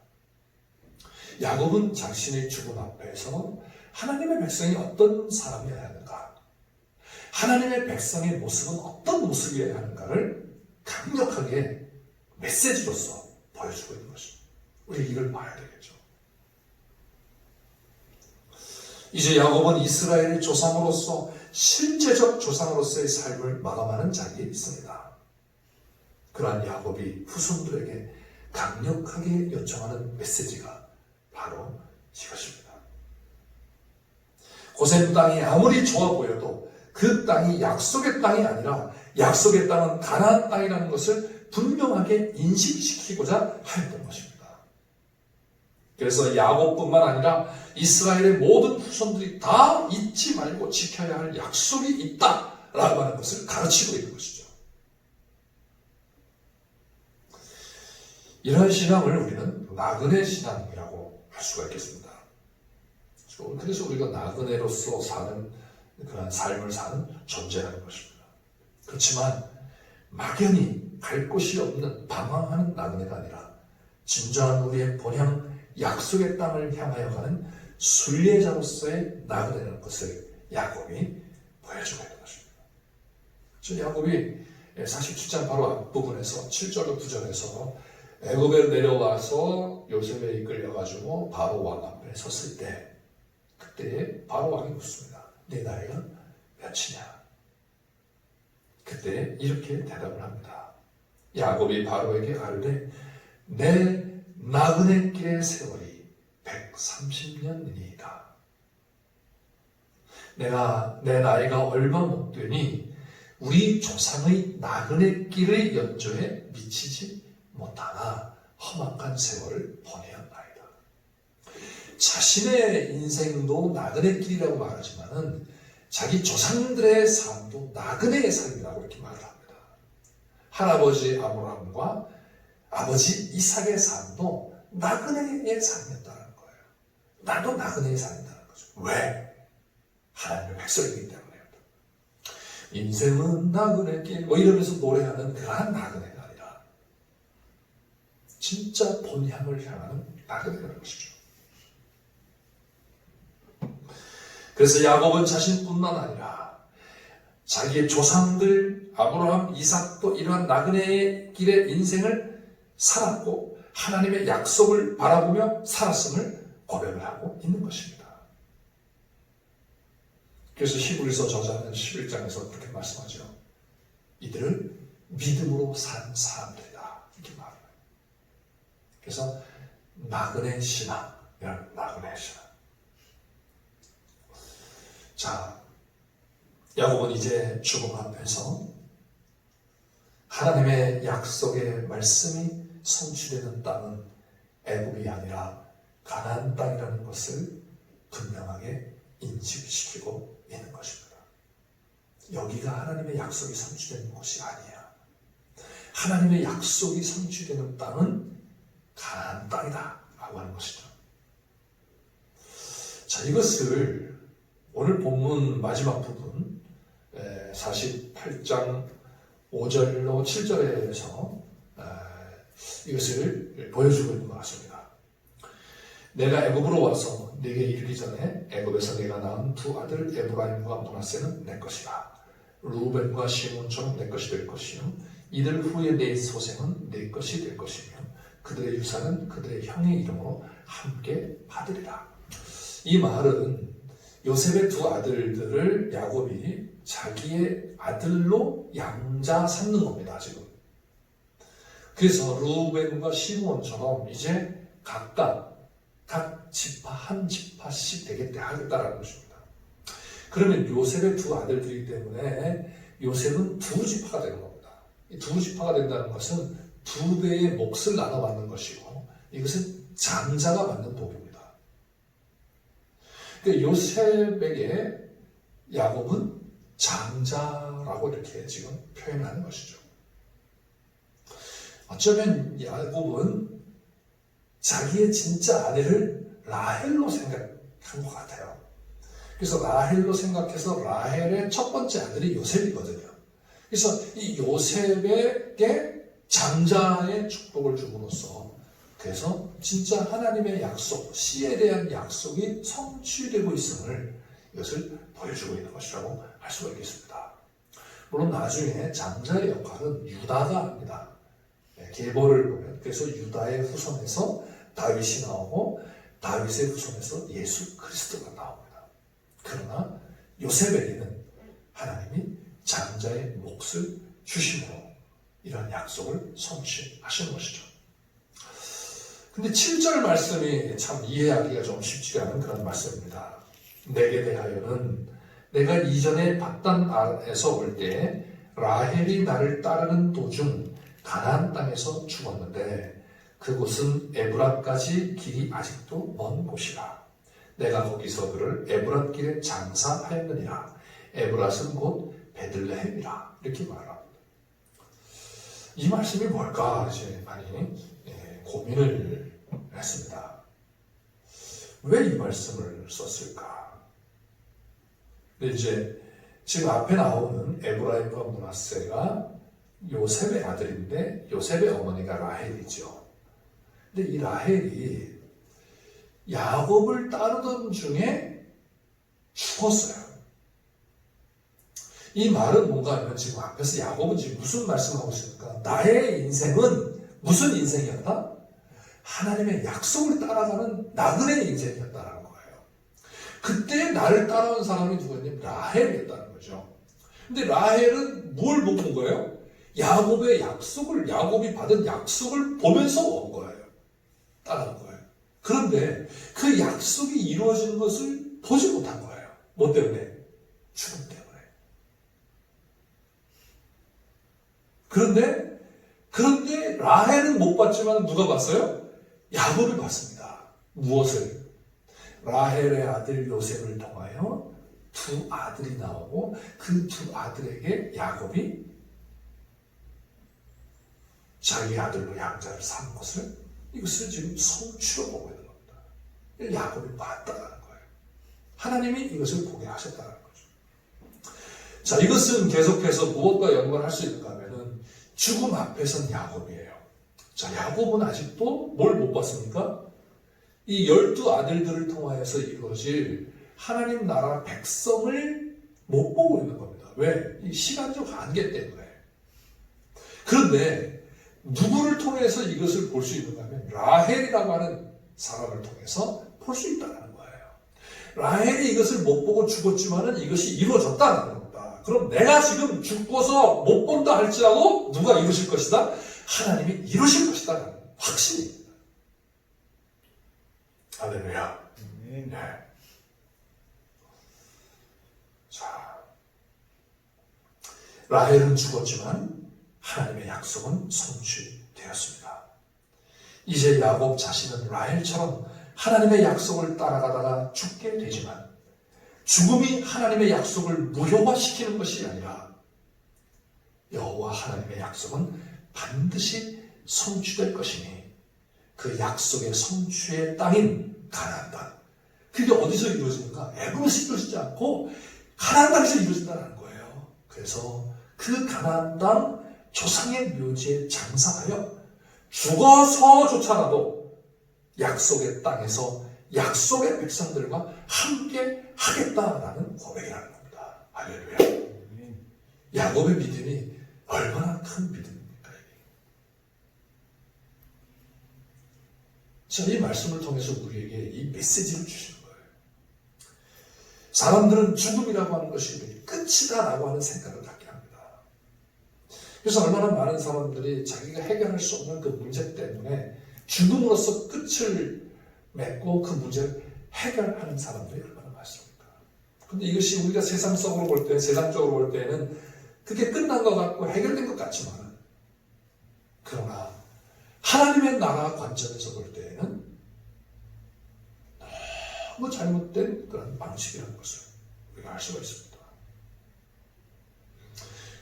S1: 야곱은 자신의 죽음 앞에서 하나님의 백성이 어떤 사람이어야 하는가, 하나님의 백성의 모습은 어떤 모습이어야 하는가를 강력하게 메시지로서 보여주고 있는 것입니다. 우리 이걸 봐야 되겠죠. 이제 야곱은 이스라엘의 조상으로서, 실제적 조상으로서의 삶을 마감하는 자리에 있습니다. 그러한 야곱이 후손들에게 강력하게 요청하는 메시지가 바로 이것입니다. 고센 땅이 아무리 좋아 보여도 그 땅이 약속의 땅이 아니라 약속의 땅은 가나안 땅이라는 것을 분명하게 인식시키고자 했던 것입니다. 그래서 야곱뿐만 아니라 이스라엘의 모든 후손들이 다 잊지 말고 지켜야 할 약속이 있다라고 하는 것을 가르치고 있는 것이죠. 이러한 신앙을 우리는 나그네 신앙이라고 할 수가 있겠습니다. 그래서 우리가 나그네로서 사는 그런 삶을 사는 존재라는 것입니다. 그렇지만 막연히 갈 곳이 없는 방황하는 나그네가 아니라 진정한 우리의 본향 약속의 땅을 향하여 가는 순례자로서의 나그네라는 것을 야곱이 보여주고 있는 것입니다. 야곱이 47장 바로 앞부분에서 7절과 9절에서 애굽에 내려와서 요셉에 이끌려가지고 바로 왕 앞에 섰을 때, 그때 바로 왕이 묻습니다. 네 나이가 몇이냐? 그때 이렇게 대답을 합니다. 야곱이 바로에게 가르되 내 나그네 길의 세월이 130년이니이다. 내가 내 나이가 얼마 못 되니 우리 조상의 나그네 길의 연조에 미치지 못하나 험악한 세월을 보내었나이다. 자신의 인생도 나그네 길이라고 말하지만은 자기 조상들의 삶도 나그네의 삶이라고 이렇게 말을 합니다. 할아버지 아브라함과 아버지 이삭의 삶도 나그네의 삶이었다는 거예요. 나도 나그네의 삶이라는 거죠. 왜? 하나님의 백성이기 때문에. 인생은 나그네 길 이러면서 노래하는 그러한 나그네가 아니라 진짜 본향을 향하는 나그네라는 것이죠. 그래서 야곱은 자신뿐만 아니라 자기의 조상들 아브라함, 이삭도 이러한 나그네의 길의 인생을 살았고 하나님의 약속을 바라보며 살았음을 고백을 하고 있는 것입니다. 그래서 히브리서 저자는 11장에서 그렇게 말씀하죠. 이들을 믿음으로 산 사람들이다 이렇게 말합니다. 그래서 나그네 신앙, 나그네 신앙. 자, 야곱은 이제 죽음 앞에서 하나님의 약속의 말씀이 성취되는 땅은 애굽이 아니라 가나안 땅이라는 것을 분명하게 인식시키고 있는 것입니다. 여기가 하나님의 약속이 성취되는 곳이 아니야. 하나님의 약속이 성취되는 땅은 가나안 땅이다 라고 하는 것이죠. 자, 이것을 오늘 본문 마지막 부분 48장 5절로 7절에서 이것을 보여주고 있는 것 같습니다. 내가 애굽으로 와서 네게 이르기 전에 애굽에서 내가 낳은 두 아들 에브라임과 므낫세는 내 것이라. 루벤과 시몬처럼 내 것이 될 것이요 이들 후에 내 소생은 내 것이 될 것이며 그들의 유산은 그들의 형의 이름으로 함께 받으리라. 이 말은 요셉의 두 아들들을 야곱이 자기의 아들로 양자 삼는 겁니다. 지금. 그래서 루벤과 시므온처럼 이제 각각 각 지파 한 지파씩 되게 하겠다라는 것입니다. 그러면 요셉의 두 아들들이기 때문에 요셉은 두 지파가 되는 겁니다. 이 두 지파가 된다는 것은 두 배의 몫을 나눠 받는 것이고 이것은 장자가 받는 복입니다. 그러니까 요셉에게 야곱은 장자라고 이렇게 지금 표현하는 것이죠. 어쩌면 야곱은 자기의 진짜 아내를 라헬로 생각한 것 같아요. 그래서 라헬로 생각해서 라헬의 첫 번째 아들이 요셉이거든요. 그래서 이 요셉에게 장자의 축복을 줌으로써 그래서 진짜 하나님의 약속, 씨에 대한 약속이 성취되고 있음을 이것을 보여주고 있는 것이라고 할 수가 있겠습니다. 물론 나중에 장자의 역할은 유다가 합니다. 계보를 보면 그래서 유다의 후손에서 다윗이 나오고 다윗의 후손에서 예수 그리스도가 나옵니다. 그러나 요셉에게는 하나님이 장자의 몫을 주심으로 이런 약속을 성취하시는 것이죠. 근데 7절 말씀이 참 이해하기가 좀 쉽지가 않은 그런 말씀입니다. 내게 대하여는 내가 이전에 밧단에서 올 때 라헬이 나를 따르는 도중 가나안 땅에서 죽었는데 그곳은 에브라까지 길이 아직도 먼 곳이라. 내가 거기서 그를 에브랏 길에 장사하였느니라. 에브랏은 곧 베들레헴이라. 이렇게 말합니다. 이 말씀이 뭘까 이제 많이 고민을 했습니다. 왜 이 말씀을 썼을까? 근데 이제 지금 앞에 나오는 에브라임과 므낫세가 요셉의 아들인데 요셉의 어머니가 라헬이죠. 근데 이 라헬이 야곱을 따르던 중에 죽었어요. 이 말은 뭔가 하면 지금 앞에서 야곱은 지금 무슨 말씀하고 있습니까? 나의 인생은 무슨 인생이었다? 하나님의 약속을 따라가는 나그네의 인생이었다라는 거예요. 그때 나를 따라온 사람이 누구였냐면 라헬이었다는 거죠. 근데 라헬은 뭘 보고 온 거예요? 야곱의 약속을, 야곱이 받은 약속을 보면서 온 거예요. 따라온 거예요. 그런데 그 약속이 이루어지는 것을 보지 못한 거예요. 뭐 때문에? 죽음 때문에. 그런데 라헬은 못 봤지만 누가 봤어요? 야곱이 봤습니다. 무엇을? 라헬의 아들 요셉을 통하여 두 아들이 나오고 그 두 아들에게 야곱이 자기 아들로 양자를 삼은 것을 이것을 지금 성취로 보고 있는 겁니다. 야곱이 봤다는 거예요. 하나님이 이것을 보게 하셨다는 거죠. 자, 이것은 계속해서 무엇과 연관할 수 있는가 하면은 죽음 앞에선 야곱이에요. 자, 야곱은 아직도 뭘 못 봤습니까? 이 12 아들들을 통하여서 이루어질 하나님 나라 백성을 못 보고 있는 겁니다. 왜? 이 시간적 한계 때문에. 그런데 누구를 통해서 이것을 볼 수 있는가 하면 라헬이라고 하는 사람을 통해서 볼 수 있다는 거예요. 라헬이 이것을 못 보고 죽었지만은 이것이 이루어졌다는 겁니다. 그럼 내가 지금 죽고서 못 본다 할지라도 누가 이루실 것이다? 하나님이 이루실 것이다라는 확신입니다. 할렐루야. 네. 자, 라헬은 죽었지만 하나님의 약속은 성취되었습니다. 이제 야곱 자신은 라헬처럼 하나님의 약속을 따라가다가 죽게 되지만 죽음이 하나님의 약속을 무효화시키는 것이 아니라 여호와 하나님의 약속은 반드시 성취될 것이니 그 약속의 성취의 땅인 가나안 땅. 그게 어디서 이루어지는가? 애굽에서 이루어지지 않고 가나안 땅에서 이루어진다는 거예요. 그래서 그 가나안 땅 조상의 묘지에 장사하여 죽어서조차라도 약속의 땅에서 약속의 백성들과 함께 하겠다라는 고백이라는 겁니다. 할렐루야. 야곱의 믿음이 얼마나 큰 믿음입니까? 자, 이 말씀을 통해서 우리에게 이 메시지를 주시는 거예요. 사람들은 죽음이라고 하는 것이 끝이다라고 하는 생각을 갖게 합니다. 그래서 얼마나 많은 사람들이 자기가 해결할 수 없는 그 문제 때문에 죽음으로써 끝을 맺고 그 문제를 해결하는 사람들이 얼마나 많습니까? 근데 이것이 우리가 세상적으로 볼 때, 세상적으로 볼 때는 그게 끝난 것 같고 해결된 것 같지만, 그러나 하나님의 나라 관점에서 볼 때에는 너무 잘못된 그런 방식이라는 것을 우리가 알 수가 있습니다.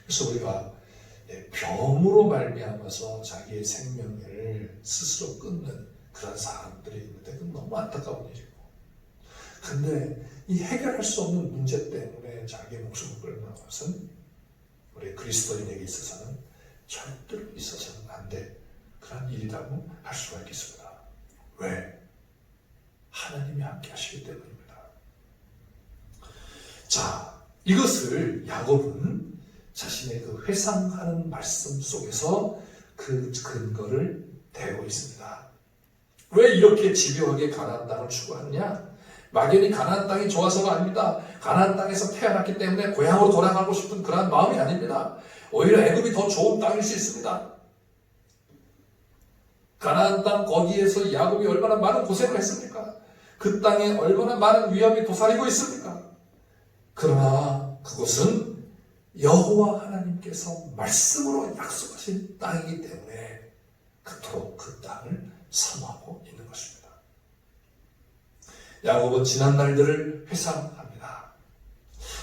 S1: 그래서 우리가 병으로 말미암아서 자기의 생명을 스스로 끊는 그런 사람들이 있는데 그건 너무 안타까운 일이고, 근데 이 해결할 수 없는 문제 때문에 자기의 목숨을 끊는 것은 우리 그리스도인에게 있어서는 절대로 있어서는 안 될 그런 일이라고 할 수가 있겠습니다. 왜? 하나님이 함께 하시기 때문입니다. 자, 이것을 야곱은 자신의 그 회상하는 말씀 속에서 그 근거를 대고 있습니다. 왜 이렇게 집요하게 가나안 땅을 추구하느냐? 막연히 가나안 땅이 좋아서가 아닙니다. 가나안 땅에서 태어났기 때문에 고향으로 돌아가고 싶은 그런 마음이 아닙니다. 오히려 애굽이 더 좋은 땅일 수 있습니다. 가나안 땅 거기에서 야곱이 얼마나 많은 고생을 했습니까? 그 땅에 얼마나 많은 위험이 도사리고 있습니까? 그러나 그곳은 여호와 하나님께서 말씀으로 약속하신 땅이기 때문에 그토록 그 땅을 선호하고 있는 것입니다. 야곱은 지난 날들을 회상합니다.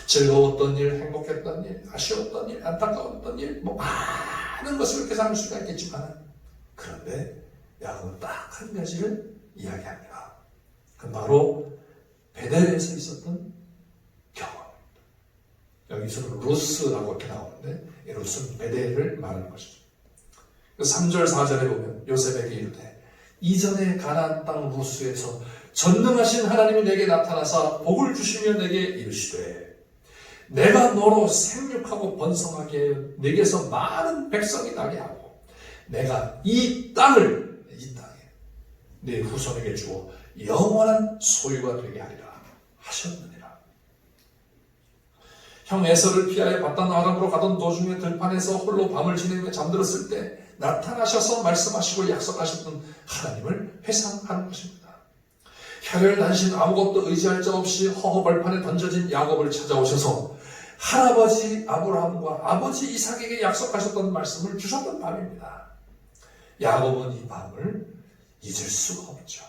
S1: 즐거웠던 일, 행복했던 일, 아쉬웠던 일, 안타까웠던 일, 많은 것을 회상할 수가 있겠지만, 그런데 야곱은 딱 한 가지를 이야기합니다. 그 바로 베델에서 있었던 경험입니다. 여기서는 루스라고 이렇게 나오는데, 이 루스는 베델을 말하는 것이죠. 3절 4절에 보면 요셉에게 이르되 이전에 가나안 땅 루스에서 전능하신 하나님이 내게 나타나사 복을 주시며 내게 이르시되 내가 너로 생육하고 번성하게 내게서 많은 백성이 나게 하고 내가 이 땅에 네 후손에게 주어 영원한 소유가 되게 하리라 하셨느니라. 형 에서를 피하여 바단 아람으로 가던 도중에 들판에서 홀로 밤을 지내며 잠들었을 때 나타나셔서 말씀하시고 약속하셨던 하나님을 회상하는 것입니다. 혈혈 단신 아무것도 의지할 자 없이 허허벌판에 던져진 야곱을 찾아오셔서 할아버지 아브라함과 아버지 이삭에게 약속하셨던 말씀을 주셨던 밤입니다. 야곱은 이 밤을 잊을 수가 없죠.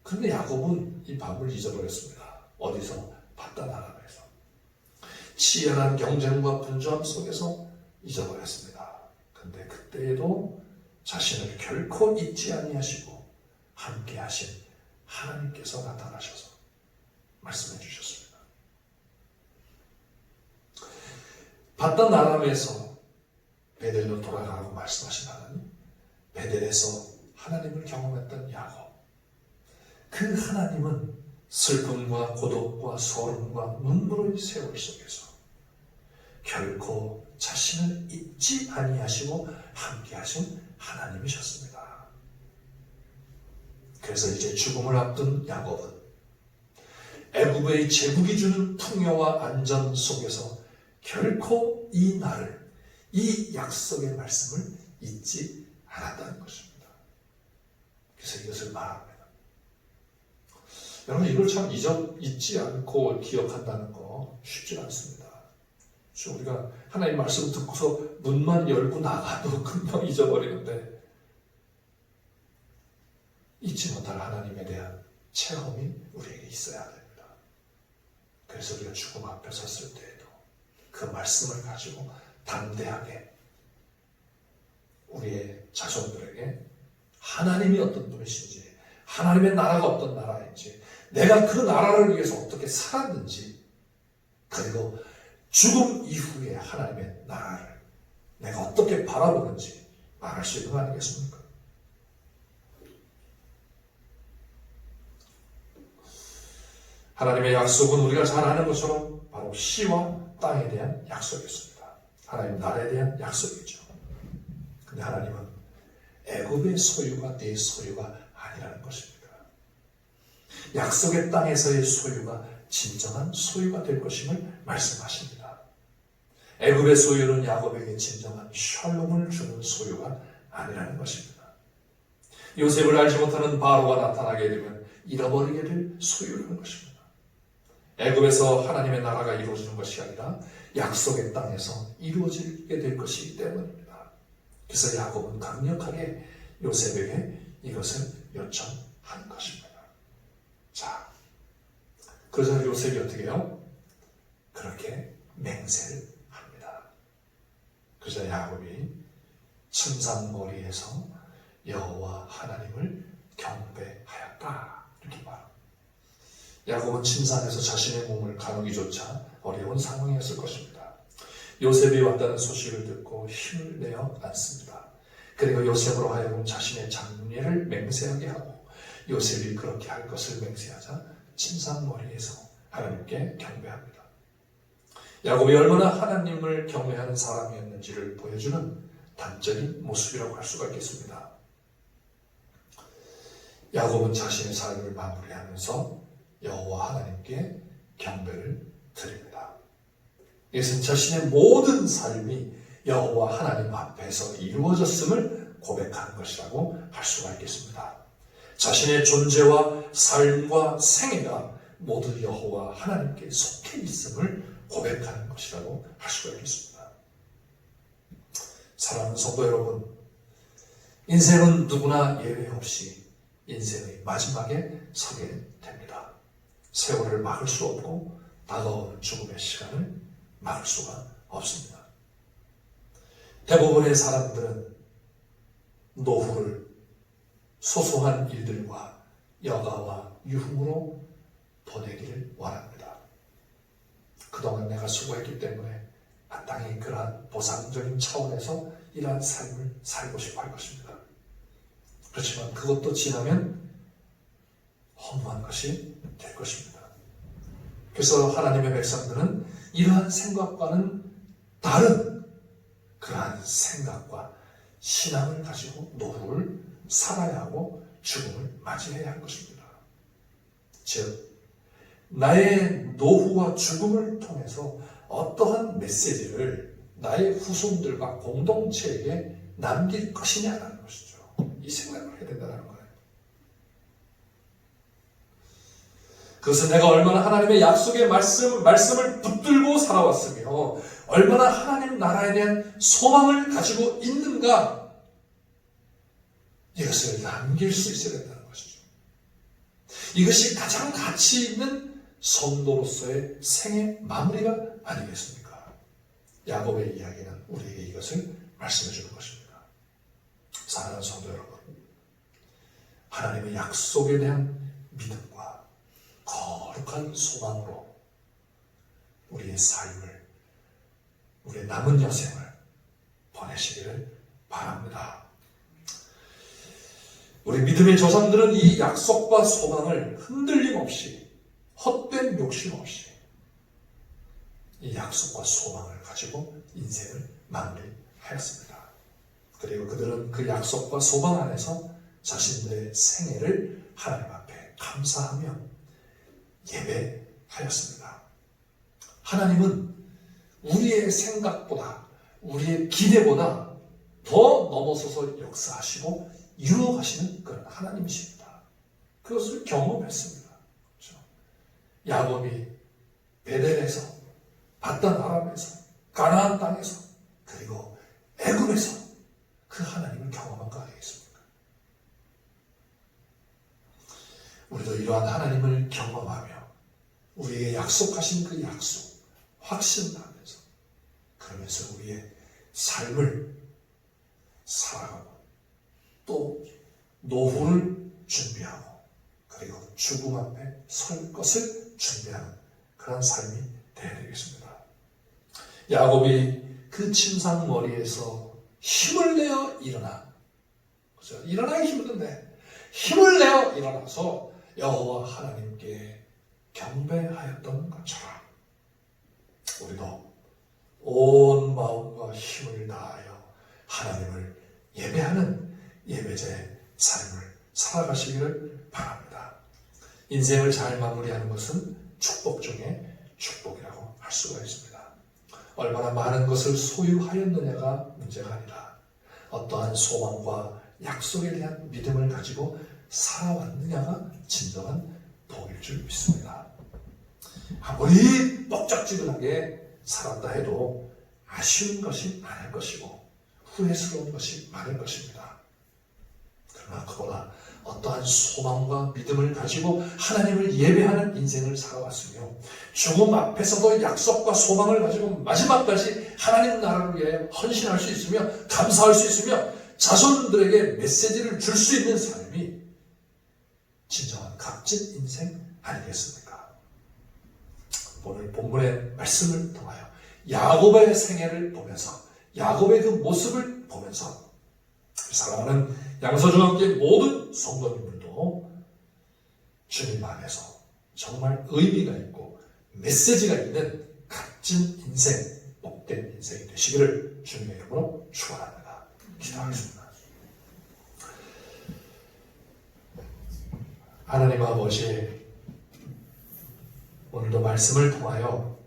S1: 그런데 야곱은 이 밤을 잊어버렸습니다. 어디서? 바단 아람에서. 치열한 경쟁과 분주함 속에서 잊어버렸습니다. 근데 그때에도 자신을 결코 잊지 아니하시고 함께 하신 하나님께서 나타나셔서 말씀해 주셨습니다. 바단 아람에서 베델로 돌아가라고 말씀하신 하나님, 베델에서 하나님을 경험했던 야곱, 그 하나님은 슬픔과 고독과 소름과 눈물의 세월 속에서 결코 자신을 잊지 아니하시고 함께 하신 하나님이셨습니다. 그래서 이제 죽음을 앞둔 야곱은 애굽의 제국이 주는 풍요와 안전 속에서 결코 이 날을, 이 약속의 말씀을 잊지 않았다는 것입니다. 그래서 이것을 말합니다. 여러분, 이걸 참 잊지 않고 기억한다는 거 쉽지 않습니다. 우리가 하나님 말씀 듣고서 문만 열고 나가도 금방 잊어버리는데, 잊지 못할 하나님에 대한 체험이 우리에게 있어야 됩니다. 그래서 우리가 죽음 앞에 섰을 때에도 그 말씀을 가지고 담대하게 우리의 자손들에게 하나님이 어떤 분이신지, 하나님의 나라가 어떤 나라인지, 내가 그 나라를 위해서 어떻게 살았는지, 그리고 죽음 이후에 하나님의 나라를 내가 어떻게 바라보는지 말할 수 있는 거 아니겠습니까? 하나님의 약속은 우리가 잘 아는 것처럼 바로 시와 땅에 대한 약속이었습니다. 하나님 나라에 대한 약속이죠. 근데 하나님은 애굽의 소유가 내 소유가 아니라는 것입니다. 약속의 땅에서의 소유가 진정한 소유가 될 것임을 말씀하십니다. 애굽의 소유는 야곱에게 진정한 샬롬을 주는 소유가 아니라는 것입니다. 요셉을 알지 못하는 바로가 나타나게 되면 잃어버리게 될 소유라는 것입니다. 애굽에서 하나님의 나라가 이루어지는 것이 아니라 약속의 땅에서 이루어지게 될 것이기 때문입니다. 그래서 야곱은 강력하게 요셉에게 이것을 요청하는 것입니다. 자, 그러자 요셉이 어떻게 해요? 그렇게 맹세를 합니다. 그러자 야곱이 침상머리에서 여호와 하나님을 경배하였다. 이렇게 말합니다. 야곱은 침상에서 자신의 몸을 가누기조차 어려운 상황이었을 것입니다. 요셉이 왔다는 소식을 듣고 힘을 내어 앉습니다. 그리고 요셉으로 하여금 자신의 장례를 맹세하게 하고 요셉이 그렇게 할 것을 맹세하자 침상머리에서 하나님께 경배합니다. 야곱이 얼마나 하나님을 경외하는 사람이었는지를 보여주는 단적인 모습이라고 할 수가 있겠습니다. 야곱은 자신의 삶을 마무리하면서 여호와 하나님께 경배를 드립니다. 이것은 자신의 모든 삶이 여호와 하나님 앞에서 이루어졌음을 고백하는 것이라고 할 수가 있겠습니다. 자신의 존재와 삶과 생애가 모두 여호와 하나님께 속해 있음을 고백하는 것이라고 할 수가 있겠습니다. 사랑하는 성도 여러분, 인생은 누구나 예외 없이 인생의 마지막에 서게 됩니다. 세월을 막을 수 없고 다가오는 죽음의 시간을 막을 수가 없습니다. 대부분의 사람들은 노후를 소소한 일들과 여가와 유흥으로 보내기를 원합니다. 그동안 내가 수고했기 때문에 마땅히 그러한 보상적인 차원에서 이러한 삶을 살고 싶어 할 것입니다. 그렇지만 그것도 지나면 허무한 것이 될 것입니다. 그래서 하나님의 백성들은 이러한 생각과는 다른 그러한 생각과 신앙을 가지고 노후를 살아야 하고 죽음을 맞이해야 할 것입니다. 즉, 나의 노후와 죽음을 통해서 어떠한 메시지를 나의 후손들과 공동체에게 남길 것이냐라는 것이죠. 이 생각을 해야 된다는 거예요. 그것은 내가 얼마나 하나님의 약속의 말씀을 붙들고 살아왔으며 얼마나 하나님 나라에 대한 소망을 가지고 있는가, 이것을 남길 수 있어야 된다는 것이죠. 이것이 가장 가치 있는 성도로서의 생애 마무리가 아니겠습니까? 야곱의 이야기는 우리에게 이것을 말씀해 주는 것입니다. 사랑하는 성도 여러분, 하나님의 약속에 대한 믿음과 거룩한 소망으로 우리의 삶을, 우리의 남은 여생을 보내시기를 바랍니다. 우리 믿음의 조상들은 이 약속과 소망을 흔들림 없이, 헛된 욕심 없이 이 약속과 소망을 가지고 인생을 마무리하였습니다. 그리고 그들은 그 약속과 소망 안에서 자신들의 생애를 하나님 앞에 감사하며 예배하였습니다. 하나님은 우리의 생각보다, 우리의 기대보다 더 넘어서서 역사하시고 이루어가시는 그런 하나님이십니다. 그것을 경험했습니다. 그렇죠? 야곱이 베델에서, 바단 아람에서, 가나안 땅에서, 그리고 애굽에서 그 하나님을 경험한 거 아니겠습니까? 우리도 이러한 하나님을 경험하며 우리에게 약속하신 그 약속 확신하면서, 그러면서 우리의 삶을 살아가고 또 노후를 준비하고 그리고 죽음 앞에 설 것을 준비하는 그런 삶이 되어야 되겠습니다. 야곱이 그 침상머리에서 힘을 내어 일어나, 그죠? 일어나기 힘든데 힘을 내어 일어나서 여호와 하나님께 경배하였던 것처럼 우리도 온 마음과 힘을 다하여 하나님을 예배하는 예배자의 삶을 살아가시기를 바랍니다. 인생을 잘 마무리하는 것은 축복 중에 축복이라고 할 수가 있습니다. 얼마나 많은 것을 소유하였느냐가 문제가 아니라 어떠한 소망과 약속에 대한 믿음을 가지고 살아왔느냐가 진정한 복일 줄 믿습니다. 아무리 먹적지근하게 살았다 해도 아쉬운 것이 많을 것이고 후회스러운 것이 많을 것입니다. 그러나 그보다 어떠한 소망과 믿음을 가지고 하나님을 예배하는 인생을 살아왔으며 죽음 앞에서도 약속과 소망을 가지고 마지막까지 하나님 나라를 위해 헌신할 수 있으며 감사할 수 있으며 자손들에게 메시지를 줄 수 있는 삶이 진정한 값진 인생 아니겠습니까? 오늘 본문의 말씀을 통하여 야곱의 생애를 보면서 야곱의 그 모습을 보면서 사랑하는 양서중학교의 모든 성도님들도 주님 안에서 정말 의미가 있고 메시지가 있는 값진 인생, 복된 인생이 되시기를 주님의 이름으로 축원합니다. 기도하겠습니다. 하나님 아버지, 오늘도 말씀을 통하여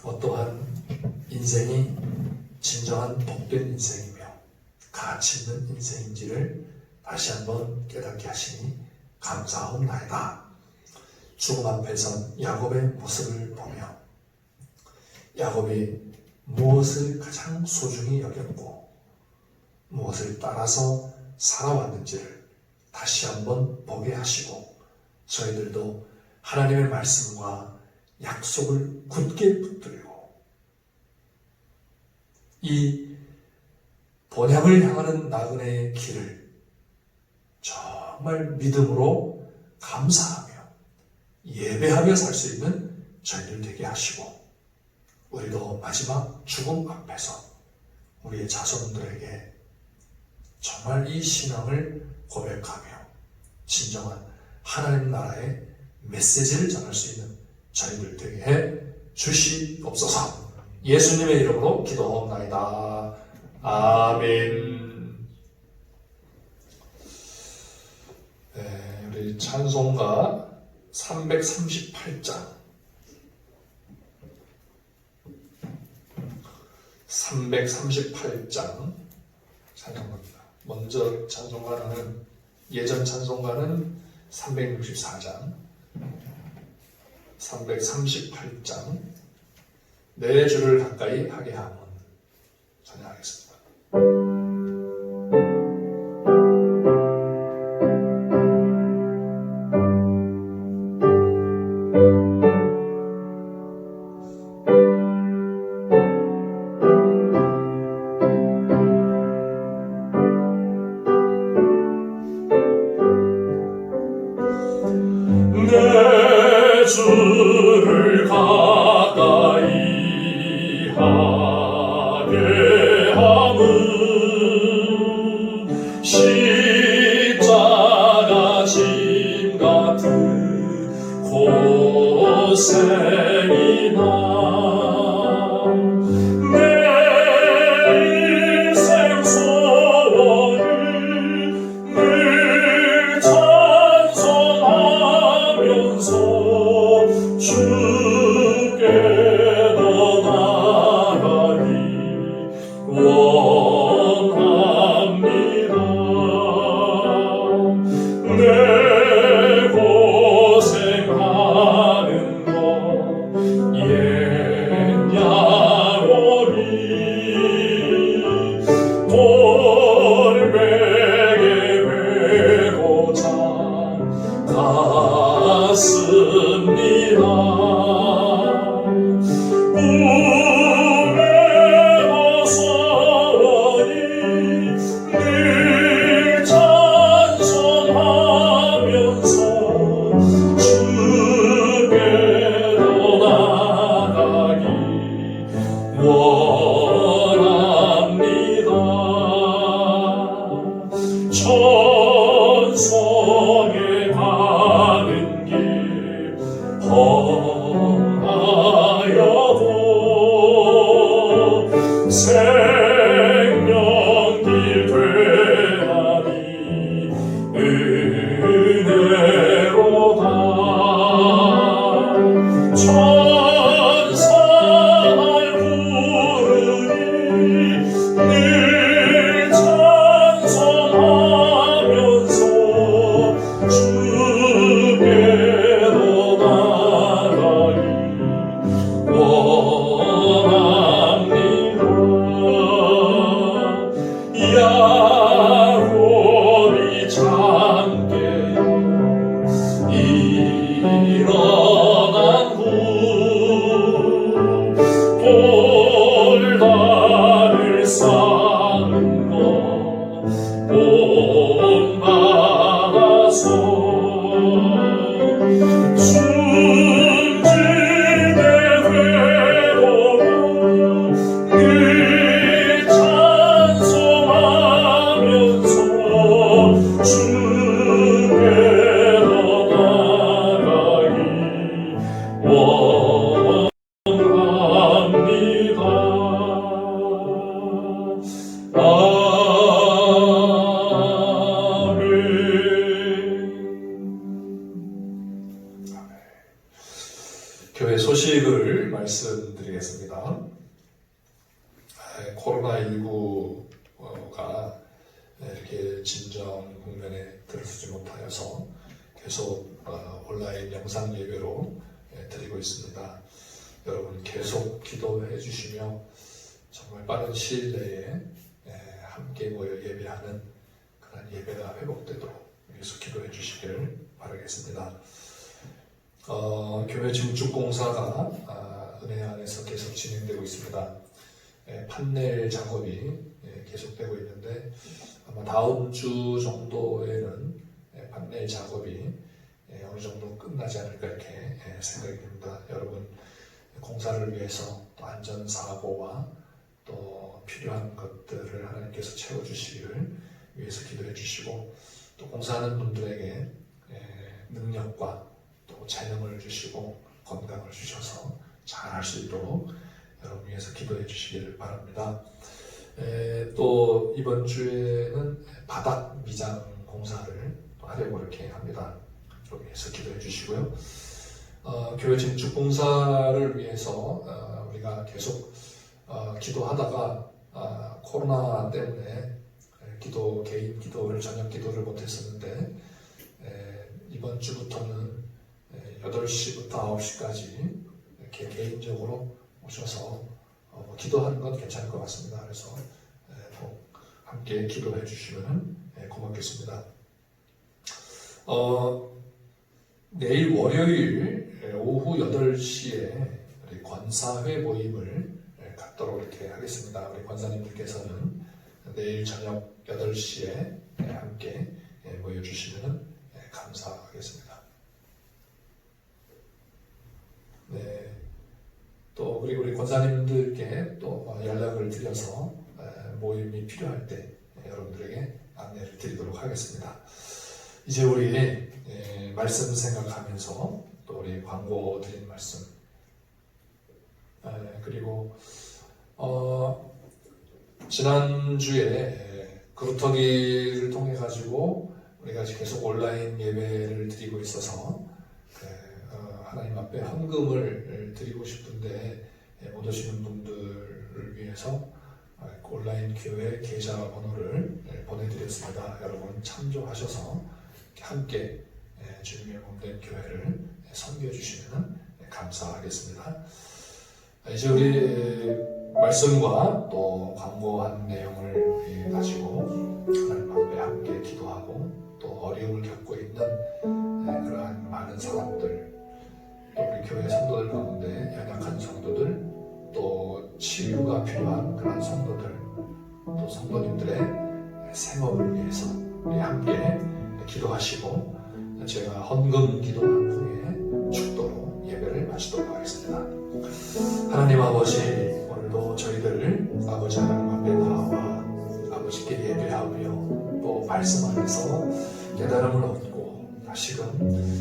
S1: 어떠한 인생이 진정한 복된 인생이며 가치 있는 인생인지를 다시 한번 깨닫게 하시니 감사하옵나이다. 죽음 앞에선 야곱의 모습을 보며 야곱이 무엇을 가장 소중히 여겼고 무엇을 따라서 살아왔는지를 다시 한번 보게 하시고 저희들도 하나님의 말씀과 약속을 굳게 붙들고 이 본향을 향하는 나그네의 길을 정말 믿음으로 감사하며 예배하며 살 수 있는 저희들 되게 하시고 우리도 마지막 죽음 앞에서 우리의 자손들에게 정말 이 신앙을 고백하며 진정한 하나님 나라의 메시지를 전할 수 있는 저희들 되게 해 주시옵소서. 예수님의 이름으로 기도하옵나이다. 아멘. 네, 우리 찬송가 338장 338장 찬송가입니다. 먼저 찬송가는 예전 찬송가는 364장 338장 내 주를 가까이 하게 하면 찬양하겠습니다.
S2: 내 주를 가까이 하게 함은 십자가 짐 같은 고생이나 내 인생 소원을 늘 찬송하면서 주께 더 나아가기 원합니다. 내 고생하는 것 옛 양오리 돌베개 메고자 갔습니다. 꿈에 어서니 늘 찬송하면서 주께 더 나아가기 원합니다. 천성에 가는 길 험하여도 생명길 되나니 은혜로다. 천사를 부르니 늘 찬송
S1: 교회 소식을 말씀드리겠습니다. 코로나19가 이렇게 진정 국면에 들어서지 못하여서 계속 온라인 영상 예배로 드리고 있습니다. 여러분 계속 기도해 주시며 정말 빠른 시일 내에 함께 모여 예배하는 그런 예배가 회복되도록 계속 기도해 주시기를 바라겠습니다. 교회 증축 공사가 은혜 안에서 계속 진행되고 있습니다. 판넬 작업이 계속되고 있는데 아마 다음 주 정도에는 판넬 작업이 어느 정도 끝나지 않을까 이렇게 생각이 듭니다. 여러분 공사를 위해서 또 안전사고와 또 필요한 것들을 하나님께서 채워주시기를 위해서 기도해 주시고 또 공사하는 분들에게 능력과 또 재능을 주시고 건강을 주셔서 잘 할 수 있도록 여러분 위해서 기도해 주시기를 바랍니다. 또 이번 주에는 바닥 미장 공사를 하려고 이렇게 합니다. 그쪽에 위해서 기도해 주시고요. 교회 증축 공사를 위해서 우리가 계속 기도하다가 코로나 때문에 개인 기도를 저녁 기도를 못했었는데 이번 주부터는 8시부터 9시까지 이렇게 개인적으로 오셔서 기도하는 건 괜찮을 것 같습니다. 그래서 꼭 함께 기도해 주시면 고맙겠습니다. 내일 월요일 오후 8시에 우리 권사회 모임을 갖도록 이렇게 하겠습니다. 우리 권사님들께서는 내일 저녁 8시에 함께 모여주시면 감사하겠습니다. 네. 또 그리고 우리 권사님들께 또 연락을 드려서 모임이 필요할 때 여러분들에게 안내를 드리도록 하겠습니다. 이제 우리 말씀 생각하면서 또 우리 광고 드린 말씀 그리고 지난주에 그루터기를 통해 가지고 우리가 계속 온라인 예배를 드리고 있어서 하나님 앞에 헌금을 드리고 싶은데 못 오시는 분들을 위해서 온라인 교회 계좌 번호를 보내드렸습니다. 여러분 참조하셔서 함께 주님의 몸된 교회를 섬겨 주시면 감사하겠습니다. 이제 우리 말씀과 또 광고한 내용을 가지고 하나님 앞에 함께 기도하고 또 어려움을 겪고 있는 그러한 많은 사람들 또 우리 교회 성도들 가운데 연약한 성도들 또 치유가 필요한 그런 성도들 또 성도님들의 생업을 위해서 우리 함께 기도하시고 제가 헌금 기도한 후에 축도로 예배를 마치도록 하겠습니다. 하나님 아버지 오늘도 저희들 아버지 하나님 앞에 나와 아버지께 예배하며 또 말씀 안에서 깨달음을 얻고 다시금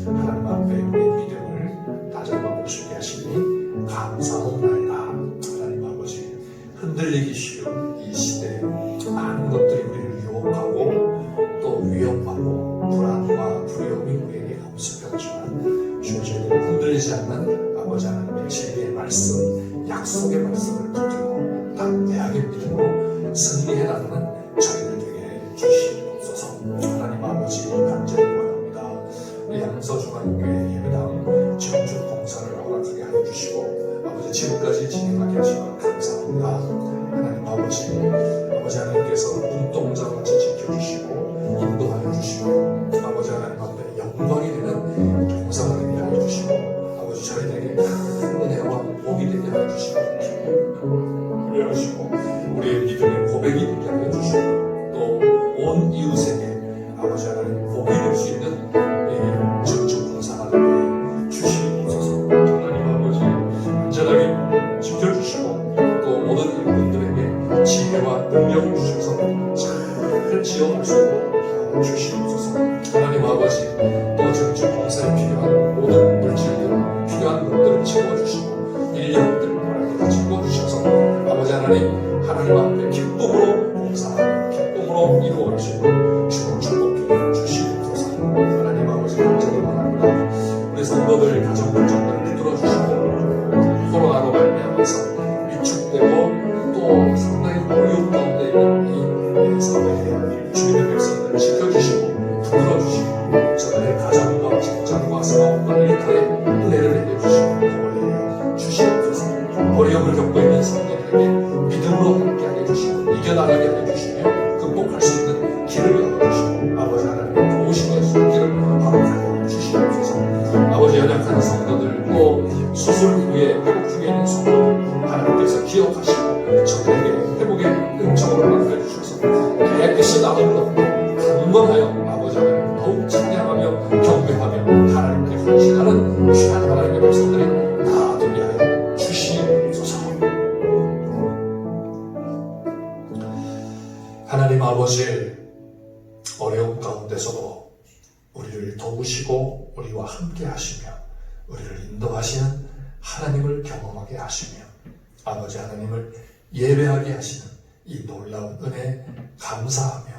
S1: 하나님 앞에 우리의 믿음을 다잡아 볼 수 있게 하시니 감사하옵나이다. 하나님 아버지 흔들리기 쉬운 이 시대에 많은 것들이 우리를 유혹하고 또 위협하고 불안과 두려움이 우리에게 엄습했지만 주여 저희를 흔들리지 않는 아버지 하나님의 진리의 말씀 약속의 말씀을 붙들고 담대하게 믿음으로 승리해 나가는 저희들 되게 주시옵소서. 하나님 아버지 간절히 원합니다. 우리 양서중앙교회 예배당 증축 공사를 허락하게 하여 주시고 아버지 지금까지 진행하게 하시고 감사합니다. 하나님 아버지 하나님께서 눈동자와 같이 지켜주시고 인도하여 주시고 아버지 하나님 앞에 영광이 되는 동사가 되게 하여 주시고 아버지 저희들에게 큰 은혜와 복이 되게 하여 주시고 그래 하시고 우리의 믿음의 고백이 되게 하여 주시고 또 온 이웃에게 아버지 하나님 복이 될 수 있는 이 증축 공사가 되게 주시옵소서. 하나님 아버지 안전하게 지켜주시고 또 모든 일꾼들에게 지혜와 능력을 주셔서 잘 지어갈 수 있도록 주시옵소서. 하나님 아버지 또 증축 공사에 필요한 모든 물질들 필요한 것들을 채워주시고 인력들을 하나님께서 채워주셔서 아버지 하나님 앞에 기쁨으로 공사 이겨나가게 해주시며 극복할 수 있는 길을 열어주시고 아버지 하나님 도우시고 수 있는 길을 바로 주시옵소서. 아버지 연약한 성도들 또 수술 후에 회복 중에 있는 성도들 하나님께서 기억하시고 저들에게 회복의 은총을 만들어주셔서 깨끗이 나음을 얻고 강건하여 아버지 하나님 더욱 찬양하며 경배하며 하나님께 헌신하는 귀한 하나님의 백성들이 다 되게 하여 주시옵소서. 하나님 아버지 어려움 가운데서도 우리를 도우시고 우리와 함께 하시며 우리를 인도하시는 하나님을 경험하게 하시며 아버지 하나님을 예배하게 하시는 이 놀라운 은혜 감사하며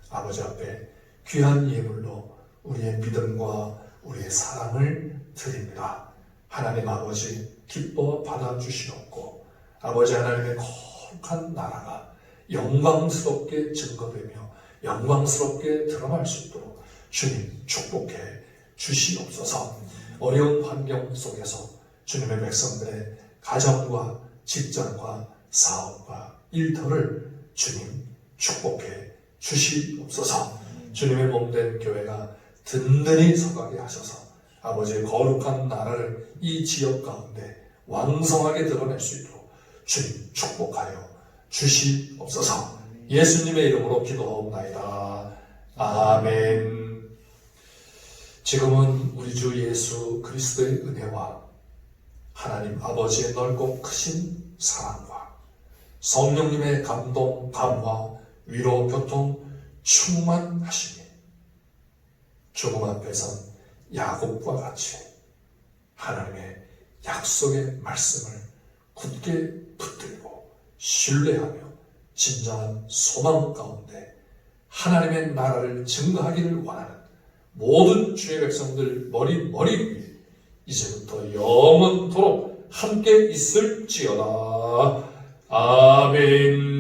S1: 아버지 앞에 귀한 예물로 우리의 믿음과 우리의 사랑을 드립니다. 하나님 아버지 기뻐 받아주시옵고 아버지 하나님의 거룩한 나라가 영광스럽게 증거되며 영광스럽게 드러날 수 있도록 주님 축복해 주시옵소서. 어려운 환경 속에서 주님의 백성들의 가정과 직장과 사업과 일터를 주님 축복해 주시옵소서. 주님의 몸된 교회가 든든히 서가게 하셔서 아버지의 거룩한 나라를 이 지역 가운데 왕성하게 드러낼 수 있도록 주님 축복하여 주시옵소서. 예수님의 이름으로 기도하옵나이다. 아멘. 지금은 우리 주 예수 그리스도의 은혜와 하나님 아버지의 넓고 크신 사랑과 성령님의 감동, 감화, 위로, 교통, 충만하시니 조금 앞에선 야곱과 같이 하나님의 약속의 말씀을 굳게 붙들고 신뢰하며 진정한 소망 가운데 하나님의 나라를 증거하기를 원하는 모든 주의 백성들 머리 위에 이제부터 영원토록 함께 있을지어다. 아멘.